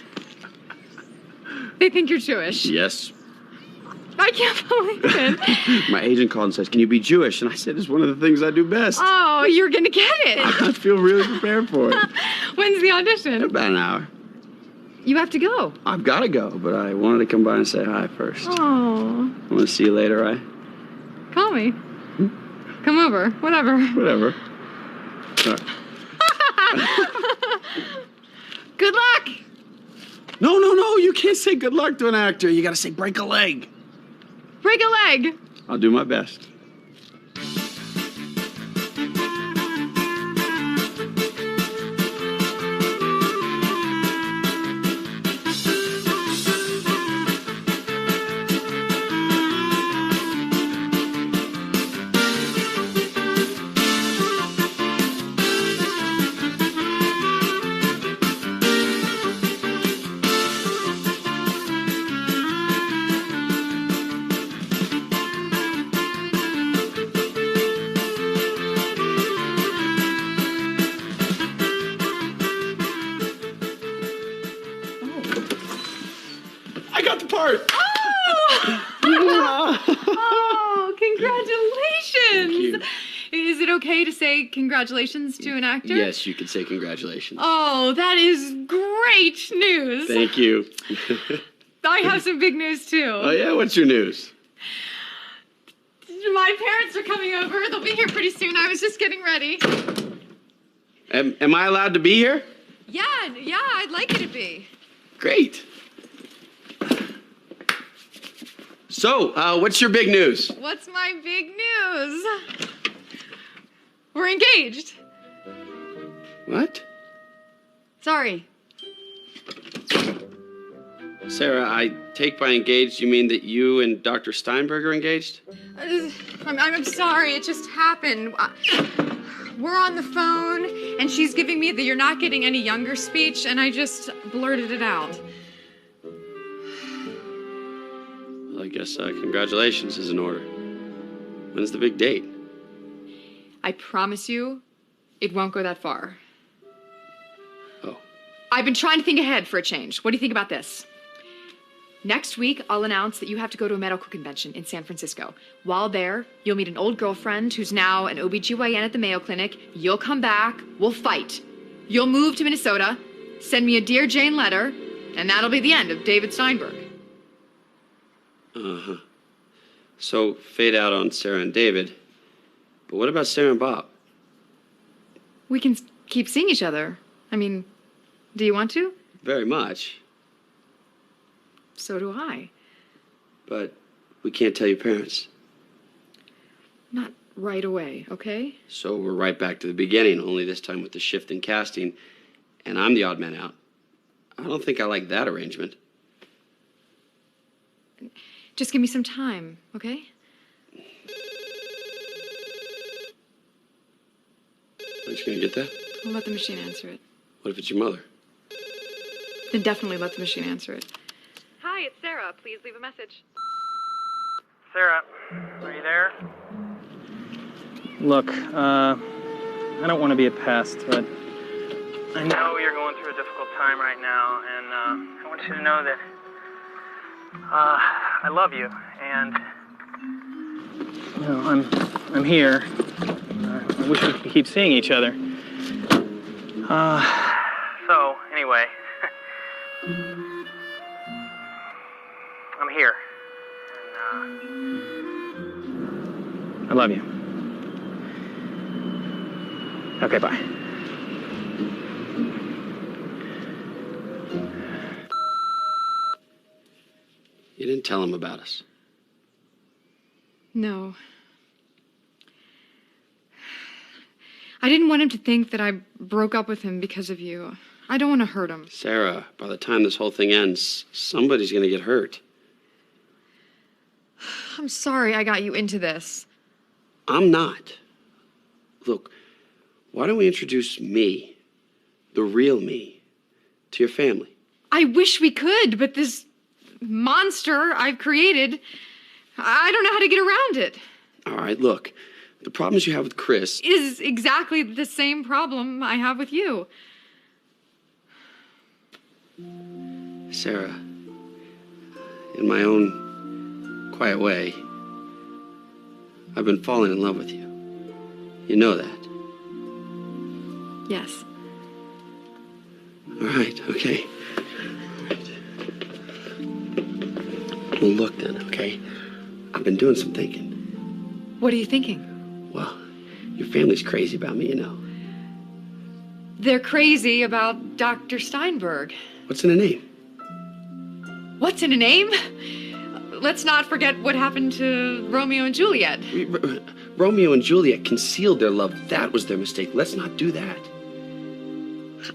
They think you're Jewish. Yes. I can't believe it. My agent called and says, "Can you be Jewish?" And I said, "It's one of the things I do best." Oh, you're gonna get it. I feel really prepared for it. When's the audition? About an hour. You have to go. I've got to go, but I wanted to come by and say hi first. Oh. I want to see you later, right? Call me. Come over. Whatever. Whatever. Good luck. No. You can't say good luck to an actor. You got to say break a leg. Break a leg. I'll do my best. I got the part. Oh, congratulations. Thank you. Is it okay to say congratulations to an actor? Yes, you can say congratulations. Oh, that is great news. Thank you. I have some big news too. Oh, yeah? What's your news? My parents are coming over. They'll be here pretty soon. I was just getting ready. Am I allowed to be here? Yeah, I'd like you to be. Great. So, what's your big news? What's my big news? We're engaged. What? Sorry. Sarah, I take by engaged you mean that you and Dr. Steinberg are engaged? I'm sorry. It just happened. We're on the phone, and she's giving me the "you're not getting any younger" speech, and I just blurted it out. Well, I guess congratulations is in order. When's the big date? I promise you, it won't go that far. Oh. I've been trying to think ahead for a change. What do you think about this? Next week, I'll announce that you have to go to a medical convention in San Francisco. While there, you'll meet an old girlfriend who's now an OBGYN at the Mayo Clinic. You'll come back, we'll fight. You'll move to Minnesota, send me a Dear Jane letter, and that'll be the end of David Steinberg. Uh-huh. So, fade out on Sarah and David. But what about Sarah and Bob? We can keep seeing each other. I mean, do you want to? Very much. So do I. But we can't tell your parents. Not right away, okay? So we're right back to the beginning, only this time with the shift in casting, and I'm the odd man out. I don't think I like that arrangement. Just give me some time, okay? Aren't you gonna get that? We'll let the machine answer it. What if it's your mother? Then definitely let the machine answer it. Hi, it's Sarah. Please leave a message. Sarah, are you there? Look, I don't want to be a pest, but I know you're going through a difficult time right now, and I want you to know that I love you, and you know, I'm here. I wish we could keep seeing each other. so anyway, I'm here. I love you. Okay, bye. You didn't tell him about us. No, I didn't want him to think that I broke up with him because of you. I don't want to hurt him. Sarah, by the time this whole thing ends, somebody's going to get hurt. I'm sorry I got you into this. I'm not. Look, why don't we introduce me, the real me, to your family? I wish we could, but this monster I've created, I don't know how to get around it. All right, look, the problems you have with Chris Is exactly the same problem I have with you. Sarah, in my own quiet way, I've been falling in love with you. You know that. Yes. All right, okay. All right. Well, look then, okay? I've been doing some thinking. What are you thinking? Well, your family's crazy about me, you know. They're crazy about Dr. Steinberg. What's in a name? What's in a name? Let's not forget what happened to Romeo and Juliet. Romeo and Juliet concealed their love. That was their mistake. Let's not do that.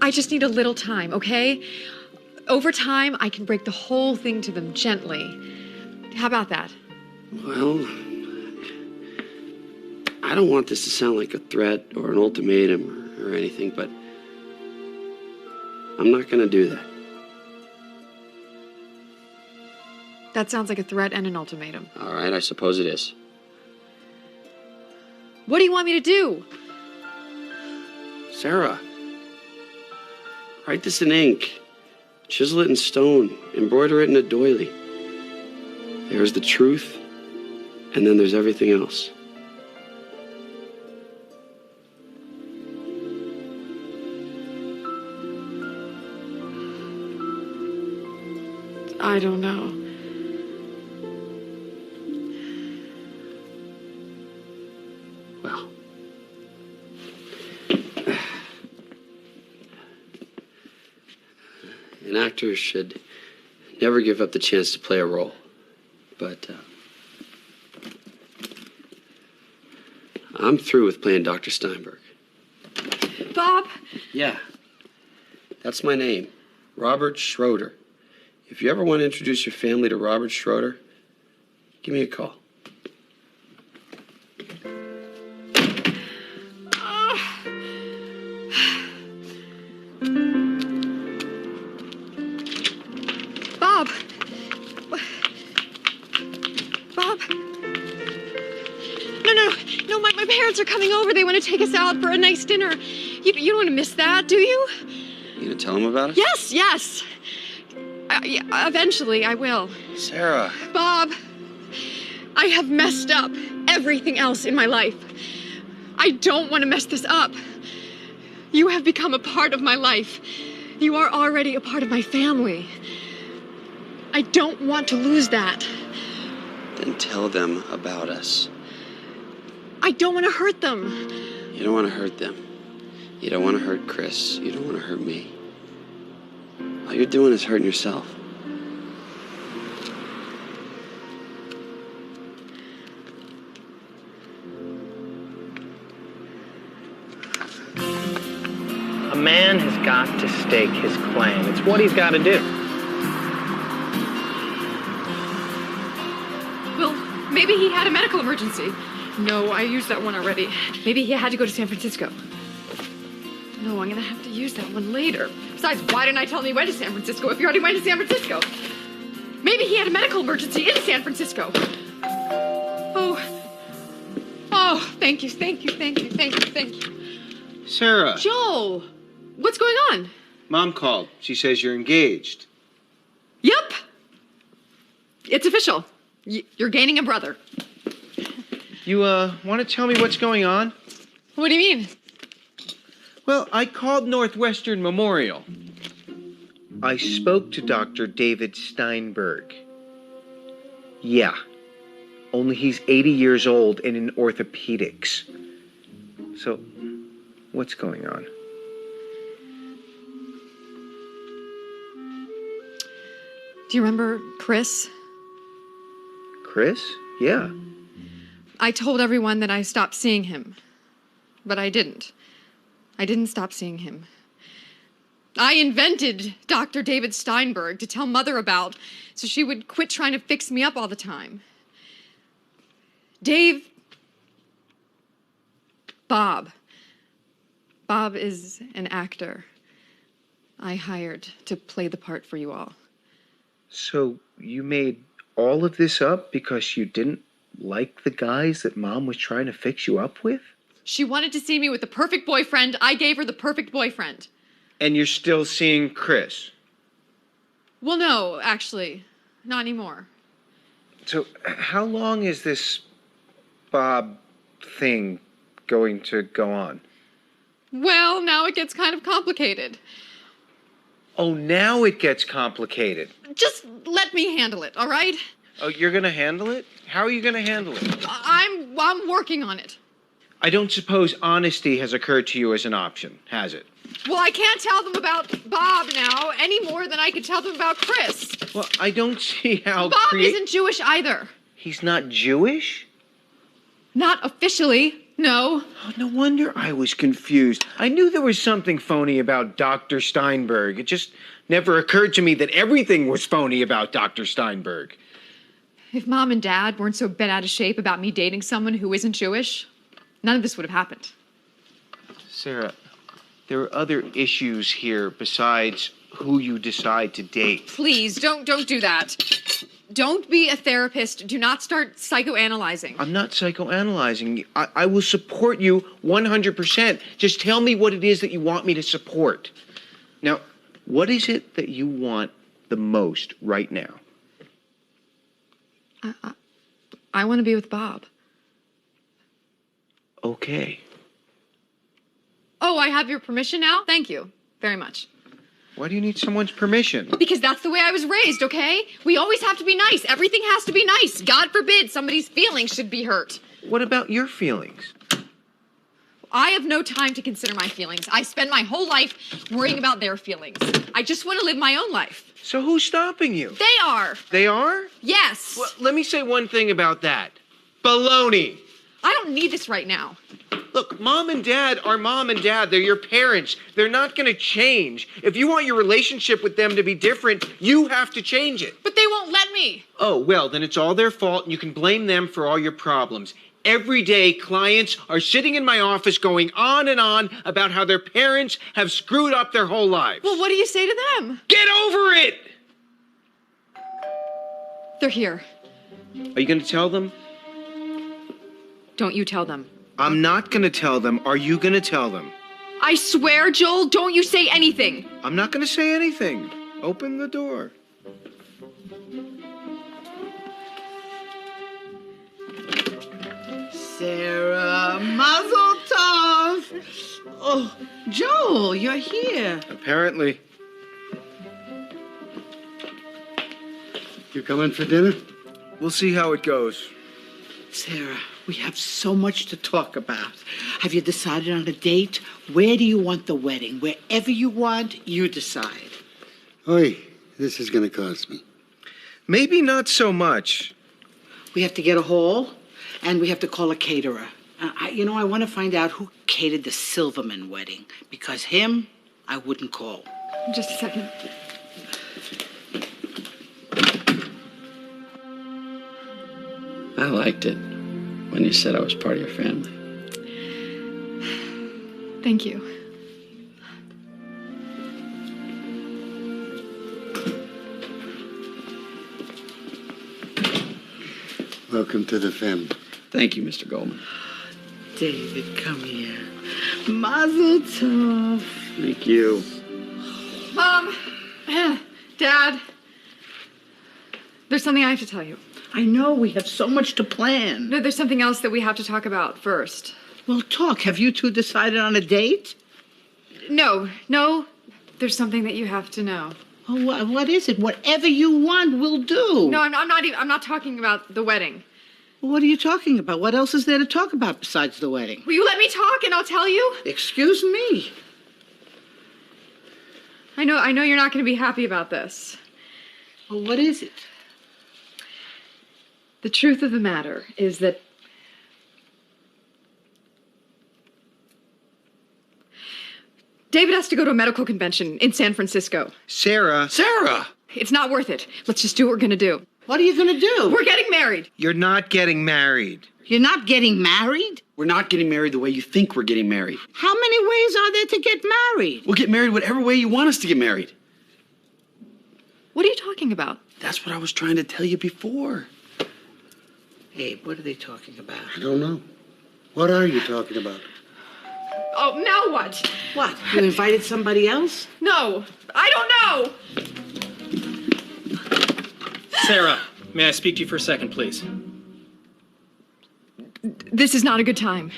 I just need a little time, okay? Over time, I can break the whole thing to them gently. How about that? Well, I don't want this to sound like a threat or an ultimatum or anything, but I'm not going to do that. That sounds like a threat and an ultimatum. All right, I suppose it is. What do you want me to do? Sarah, write this in ink, chisel it in stone, embroider it in a doily. There's the truth, and then there's everything else. I don't know. Well, an actor should never give up the chance to play a role. But I'm through with playing Dr. Steinberg. Bob? Yeah, that's my name, Robert Schroeder. If you ever want to introduce your family to Robert Schroeder, give me a call. Bob. Bob. No, my parents are coming over. They want to take us out for a nice dinner. You don't want to miss that, do you? You gonna tell them about it? Yes. Yeah, eventually, I will. Sarah. Bob, I have messed up everything else in my life. I don't want to mess this up. You have become a part of my life. You are already a part of my family. I don't want to lose that. Then tell them about us. I don't want to hurt them. You don't want to hurt them. You don't want to hurt Chris. You don't want to hurt me. All you're doing is hurting yourself. A man has got to stake his claim. It's what he's got to do. Well, maybe he had a medical emergency. No, I used that one already. Maybe he had to go to San Francisco. No, I'm gonna have to use that one later. Besides, why didn't I tell him he went to San Francisco if he already went to San Francisco? Maybe he had a medical emergency in San Francisco. Oh, thank you. Sarah. Joel, what's going on? Mom called. She says you're engaged. Yep. It's official. You're gaining a brother. You, want to tell me what's going on? What do you mean? Well, I called Northwestern Memorial. I spoke to Dr. David Steinberg. Yeah. Only he's 80 years old and in orthopedics. So, what's going on? Do you remember Chris? Chris? Yeah. I told everyone that I stopped seeing him, but I didn't. I didn't stop seeing him. I invented Dr. David Steinberg to tell Mother about so she would quit trying to fix me up all the time. Bob is an actor I hired to play the part for you all. So you made all of this up because you didn't like the guys that Mom was trying to fix you up with? She wanted to see me with the perfect boyfriend. I gave her the perfect boyfriend. And you're still seeing Chris? Well, no, actually, not anymore. So how long is this Bob thing going to go on? Well, now it gets kind of complicated. Oh, now it gets complicated. Just let me handle it, all right? Oh, you're going to handle it? How are you going to handle it? I'm working on it. I don't suppose honesty has occurred to you as an option, has it? Well, I can't tell them about Bob now any more than I could tell them about Chris. Well, I don't see how Bob isn't Jewish either. He's not Jewish? Not officially, no. Oh, no wonder I was confused. I knew there was something phony about Dr. Steinberg. It just never occurred to me that everything was phony about Dr. Steinberg. If Mom and Dad weren't so bent out of shape about me dating someone who isn't Jewish, none of this would have happened. Sarah, there are other issues here besides who you decide to date. Please, don't do that. Don't be a therapist. Do not start psychoanalyzing. I'm not psychoanalyzing. I will support you 100%. Just tell me what it is that you want me to support. Now, what is it that you want the most right now? I want to be with Bob. Okay. Oh, I have your permission now? Thank you very much. Why do you need someone's permission? Because that's the way I was raised, okay? We always have to be nice. Everything has to be nice. God forbid somebody's feelings should be hurt. What about your feelings? I have no time to consider my feelings. I spend my whole life worrying about their feelings. I just want to live my own life. So who's stopping you? They are. They are? Yes. Well, let me say one thing about that. Baloney. I don't need this right now. Look, Mom and Dad are Mom and Dad. They're your parents. They're not going to change. If you want your relationship with them to be different, you have to change it. But they won't let me. Oh, well, then it's all their fault, and you can blame them for all your problems. Every day, clients are sitting in my office going on and on about how their parents have screwed up their whole lives. Well, what do you say to them? Get over it! They're here. Are you going to tell them? Don't you tell them. I'm not going to tell them. Are you going to tell them? I swear, Joel, don't you say anything. I'm not going to say anything. Open the door. Sarah, mazel tov. Oh, Joel, you're here. Apparently. You coming for dinner? We'll see how it goes. Sarah, we have so much to talk about. Have you decided on a date? Where do you want the wedding? Wherever you want, you decide. Oi, this is going to cost me. Maybe not so much. We have to get a hall, and we have to call a caterer. I want to find out who catered the Silverman wedding, because him, I wouldn't call. Just a second. I liked it when you said I was part of your family. Thank you. Welcome to the family. Thank you, Mr. Goldman. David, come here. Mazel tov. Thank you. Mom, Dad, there's something I have to tell you. I know we have so much to plan. No, there's something else that we have to talk about first. Well, talk. Have you two decided on a date? No, there's something that you have to know. Oh, what is it? Whatever you want, we'll do. No, I'm not talking about the wedding. What are you talking about? What else is there to talk about besides the wedding? Will you let me talk and I'll tell you? Excuse me. I know you're not going to be happy about this. Well, what is it? The truth of the matter is that David has to go to a medical convention in San Francisco. Sarah. Sarah! It's not worth it. Let's just do what we're gonna do. What are you gonna do? We're getting married. You're not getting married. You're not getting married? We're not getting married the way you think we're getting married. How many ways are there to get married? We'll get married whatever way you want us to get married. What are you talking about? That's what I was trying to tell you before. Abe, what are they talking about? I don't know. What are you talking about? Oh, now what? What? You invited somebody else? No, I don't know. Sarah, may I speak to you for a second, please? This is not a good time.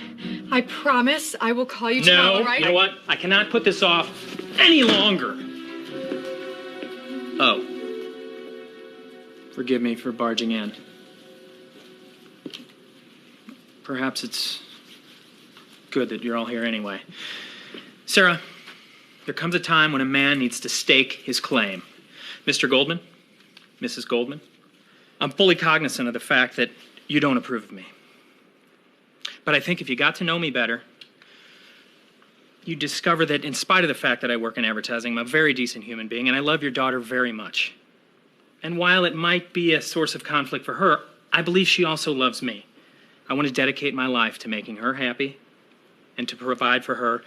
I promise I will call you tomorrow, No, right? you know what? I cannot put this off any longer. Oh. Forgive me for barging in. Perhaps it's good that you're all here anyway. Sarah, there comes a time when a man needs to stake his claim. Mr. Goldman, Mrs. Goldman, I'm fully cognizant of the fact that you don't approve of me. But I think if you got to know me better, you'd discover that in spite of the fact that I work in advertising, I'm a very decent human being, and I love your daughter very much. And while it might be a source of conflict for her, I believe she also loves me. I want to dedicate my life to making her happy and to provide for her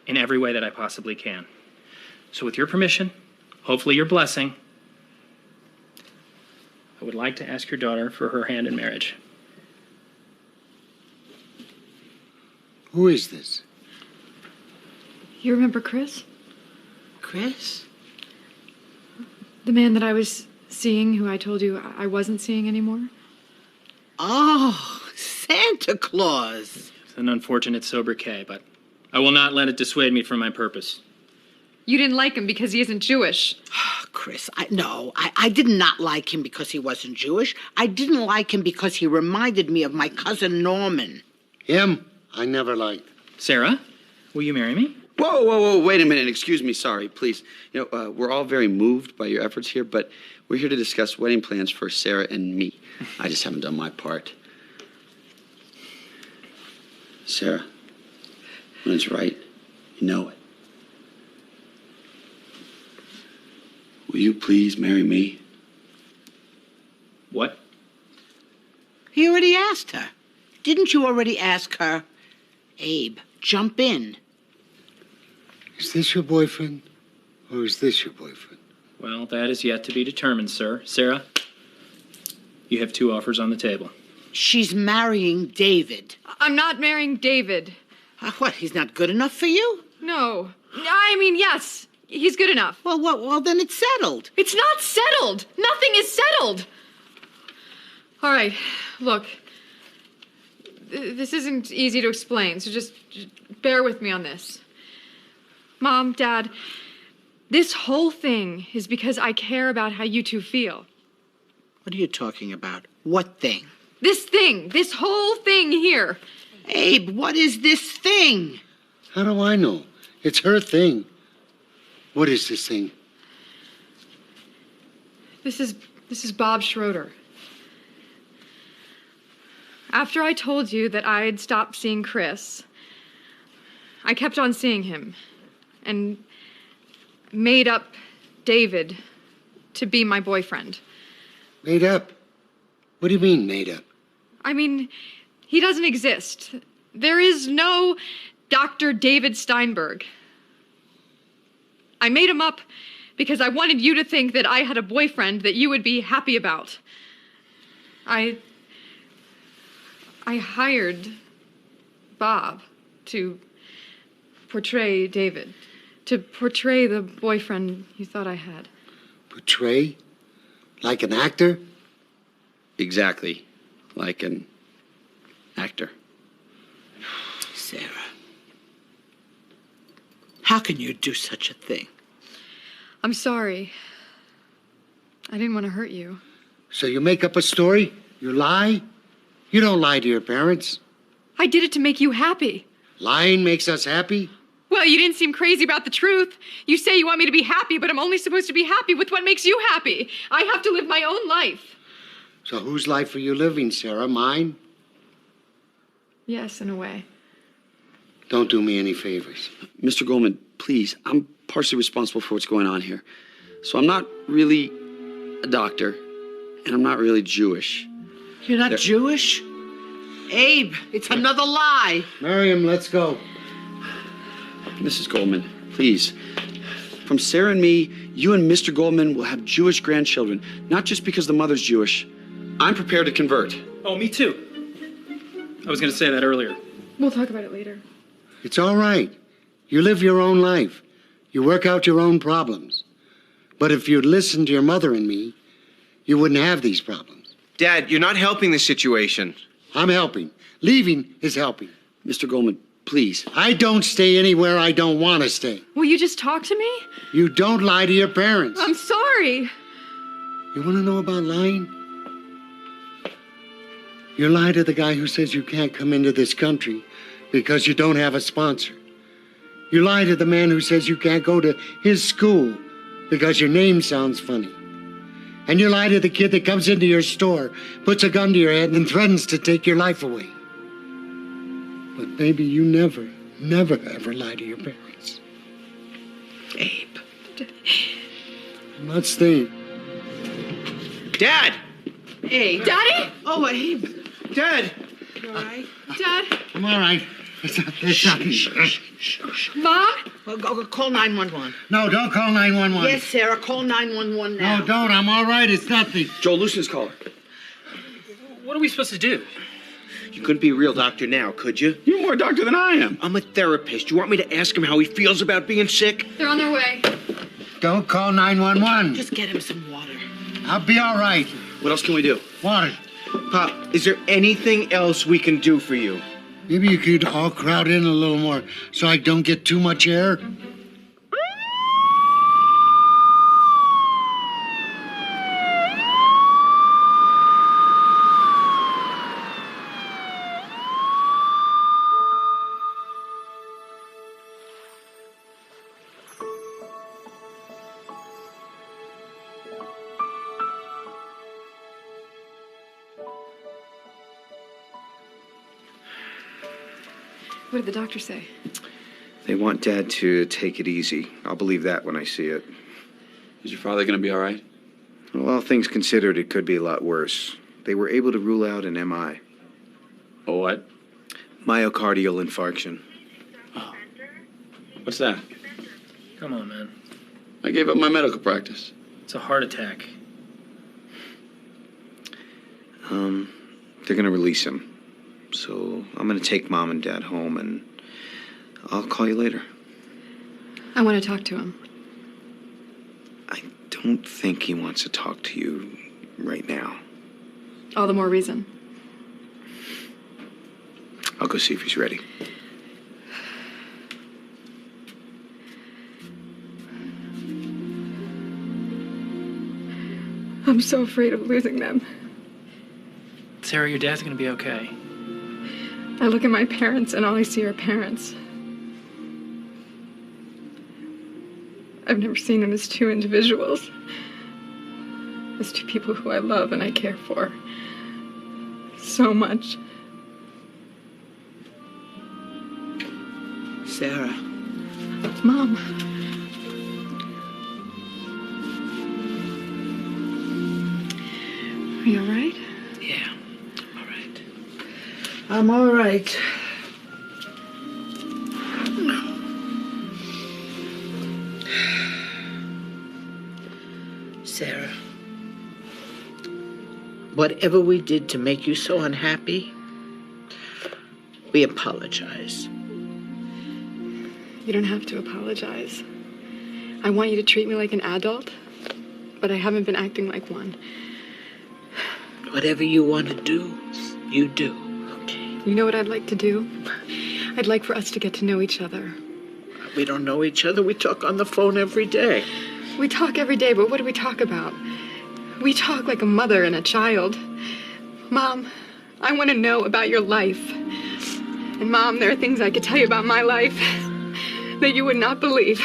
in every way that I possibly can. So with your permission, hopefully your blessing, I would like to ask your daughter for her hand in marriage. Who is this? You remember Chris? Chris? The man that I was seeing, who I told you I wasn't seeing anymore? Oh, Santa Claus. It's an unfortunate sobriquet, but I will not let it dissuade me from my purpose. You didn't like him because he isn't Jewish. Chris, I did not like him because he wasn't Jewish. I didn't like him because he reminded me of my cousin Norman. Him? I never liked. Sarah, will you marry me? Whoa, wait a minute. Excuse me, sorry, please. You know, we're all very moved by your efforts here, but we're here to discuss wedding plans for Sarah and me. I just haven't done my part. Sarah, when it's right, you know it. Will you please marry me? What? He already asked her. Didn't you already ask her? Abe, jump in. Is this your boyfriend? Or is this your boyfriend? Well, that is yet to be determined, sir. Sarah, you have two offers on the table. She's marrying David. I'm not marrying David. What, he's not good enough for you? No. I mean, yes, he's good enough. Well, then it's settled. It's not settled. Nothing is settled. All right, look. This isn't easy to explain, so just bear with me on this. Mom, Dad, this whole thing is because I care about how you two feel. What are you talking about? What thing? This whole thing here. Abe, what is this thing? How do I know? It's her thing. What is this thing? This is Bob Schroeder. After I told you that I'd stopped seeing Chris, I kept on seeing him and made up David to be my boyfriend. Made up? What do you mean, made up? I mean, he doesn't exist. There is no Dr. David Steinberg. I made him up because I wanted you to think that I had a boyfriend that you would be happy about. I hired Bob to portray David, to portray the boyfriend you thought I had. Portray? Like an actor? Exactly, like an actor. Sarah, how can you do such a thing? I'm sorry. I didn't want to hurt you. So you make up a story? You lie? You don't lie to your parents. I did it to make you happy. Lying makes us happy? Well, you didn't seem crazy about the truth. You say you want me to be happy, but I'm only supposed to be happy with what makes you happy. I have to live my own life. So whose life are you living, Sarah? Mine? Yes, in a way. Don't do me any favors. Mr. Goldman, please, I'm partially responsible for what's going on here. So I'm not really a doctor, and I'm not really Jewish. You're not Jewish? Abe, it's another lie. Miriam, let's go. Mrs. Goldman, please. From Sarah and me, you and Mr. Goldman will have Jewish grandchildren, not just because the mother's Jewish. I'm prepared to convert. Oh, me too. I was going to say that earlier. We'll talk about it later. It's all right. You live your own life. You work out your own problems. But if you'd listened to your mother and me, you wouldn't have these problems. Dad, you're not helping the situation. I'm helping. Leaving is helping. Mr. Goldman, please. I don't stay anywhere I don't want to stay. Will you just talk to me? You don't lie to your parents. I'm sorry. You want to know about lying? You lie to the guy who says you can't come into this country because you don't have a sponsor. You lie to the man who says you can't go to his school because your name sounds funny. And you lie to the kid that comes into your store, puts a gun to your head, and threatens to take your life away. But maybe you never, ever lie to your parents. Abe. I'm not staying. Dad! Abe. Daddy? Oh, Abe. Dad! You all right? Dad? I'm all right. It's not. Mom? Well, go call 911. No, don't call 911. Yes, Sarah, call 911 now. No, don't. I'm all right. It's nothing. Joel, loosen his collar. What are we supposed to do? You couldn't be a real doctor now, could you? You're more a doctor than I am. I'm a therapist. You want me to ask him how he feels about being sick? They're on their way. Don't call 911. Just get him some water. I'll be all right. What else can we do? Water. Pop, is there anything else we can do for you? Maybe you could all crowd in a little more so I don't get too much air. What did the doctor say? They want Dad to take it easy. I'll believe that when I see it. Is your father going to be all right? Well, all things considered, it could be a lot worse. They were able to rule out an MI. A what? Myocardial infarction. What's that? Come on, man. I gave up my medical practice. It's a heart attack. They're going to release him. So I'm going to take Mom and Dad home, and I'll call you later. I want to talk to him. I don't think he wants to talk to you right now. All the more reason. I'll go see if he's ready. I'm so afraid of losing them. Sarah, your dad's gonna be okay. I look at my parents and all I see are parents. I've never seen them as two individuals. As two people who I love and I care for. So much. Sarah. Mom. Are you all right? Yeah, all right. I'm all right. Sarah, whatever we did to make you so unhappy, we apologize. You don't have to apologize. I want you to treat me like an adult, but I haven't been acting like one. Whatever you want to do, you do, okay? You know what I'd like to do? I'd like for us to get to know each other. We don't know each other. We talk on the phone every day. We talk every day, but what do we talk about? We talk like a mother and a child. Mom, I want to know about your life. And Mom, there are things I could tell you about my life that you would not believe.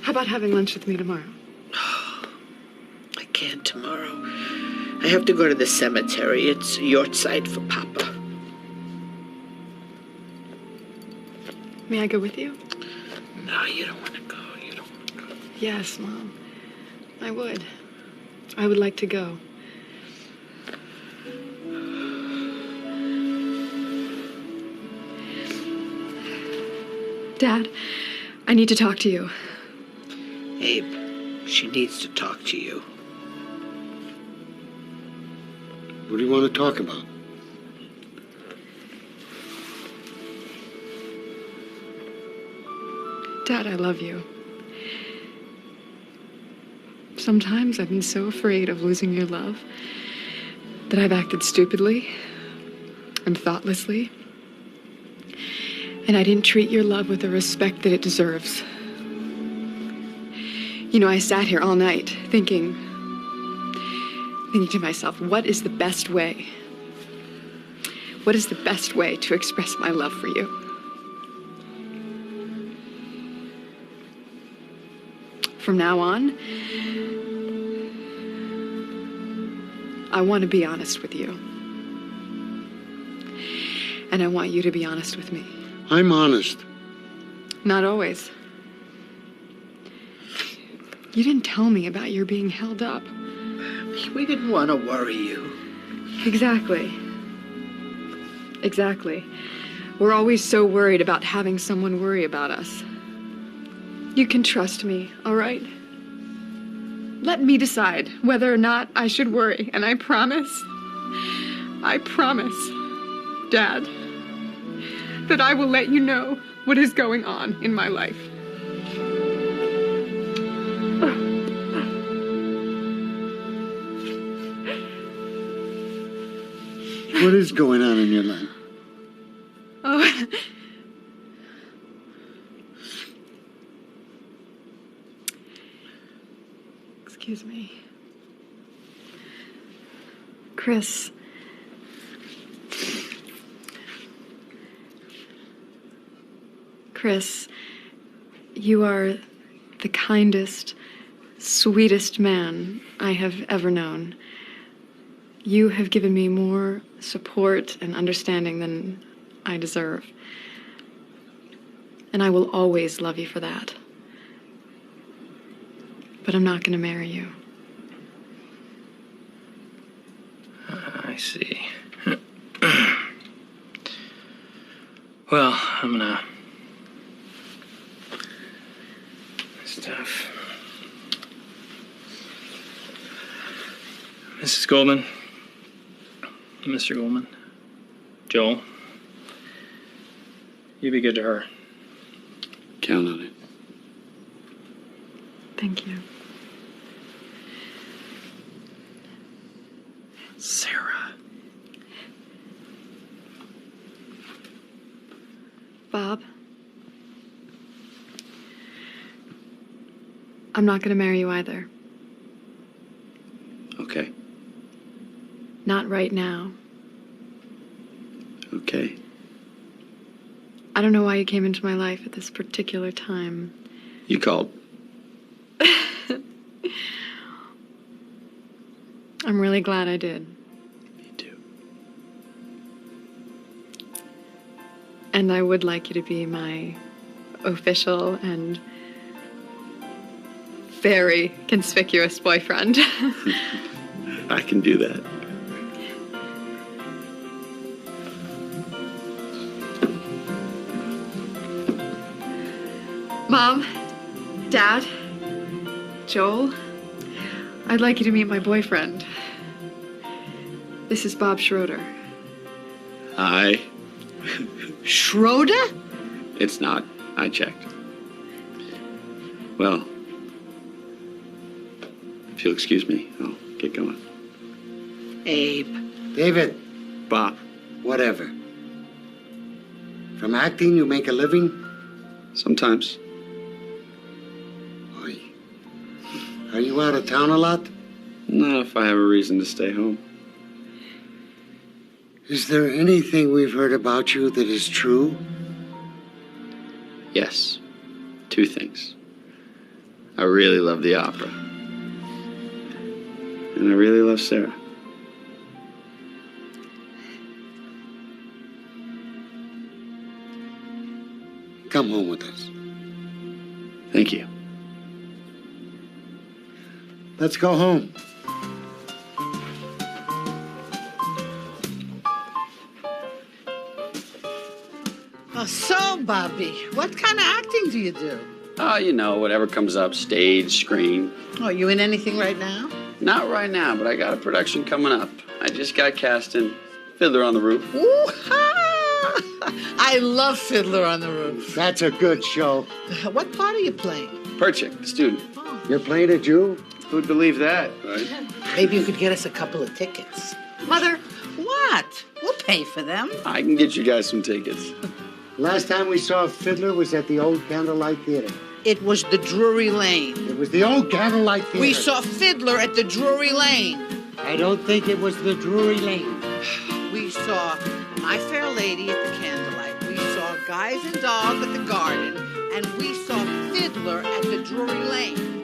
How about having lunch with me tomorrow? I can't tomorrow. I have to go to the cemetery. It's yahrzeit for Papa. May I go with you? No, you don't want to go. You don't want to go. Yes, Mom. I would. I would like to go. Dad, I need to talk to you. Abe, she needs to talk to you. What do you want to talk about? Dad, I love you. Sometimes I've been so afraid of losing your love that I've acted stupidly and thoughtlessly. And I didn't treat your love with the respect that it deserves. You know, I sat here all night thinking to myself, what is the best way? What is the best way to express my love for you? From now on, I want to be honest with you. And I want you to be honest with me. I'm honest. Not always. You didn't tell me about your being held up. We didn't want to worry you. Exactly. Exactly. We're always so worried about having someone worry about us. You can trust me, all right? Let me decide whether or not I should worry, and I promise, Dad, that I will let you know what is going on in my life. What is going on in your life? Oh. Excuse me. Chris. Chris, you are the kindest, sweetest man I have ever known. You have given me more support and understanding than I deserve. And I will always love you for that. But I'm not going to marry you. I see. Well, I'm gonna... Stuff. Mrs. Goldman. Mr. Goldman. Joel. You be good to her. Count on it. Thank you. Sarah. Bob. I'm not going to marry you either. Okay. Not right now. Okay. I don't know why you came into my life at this particular time. You called. I'm really glad I did. Me too. And I would like you to be my official and very conspicuous boyfriend. I can do that. Mom, Dad, Joel, I'd like you to meet my boyfriend. This is Bob Schroeder. Hi. Schroeder? It's not. I checked. Well, if you'll excuse me, I'll get going. Abe. David. Bob. Whatever. From acting, you make a living? Sometimes. Oy. Are you out of town a lot? Not if I have a reason to stay home. Is there anything we've heard about you that is true? Yes. 2 things. I really love the opera. And I really love Sarah. Come home with us. Thank you. Let's go home. Oh, so, Bobby, what kind of acting do you do? Oh, you know, whatever comes up, stage, screen. Oh, you in anything right now? Not right now, but I got a production coming up. I just got cast in Fiddler on the Roof. Ooh-ha! I love Fiddler on the Roof. That's a good show. What part are you playing? Perchik, the student. You're playing a Jew? Who'd believe that? Right? Maybe you could get us a couple of tickets. Mother, What? We'll pay for them. I can get you guys some tickets. Last time we saw Fiddler was at the old Candlelight Theater. It was the Drury Lane. It was the old Candlelight Theater. We saw Fiddler at the Drury Lane. I don't think it was the Drury Lane. We saw My Fair Lady at the Candlelight. We saw Guys and Dolls at the Garden. And we saw Fiddler at the Drury Lane.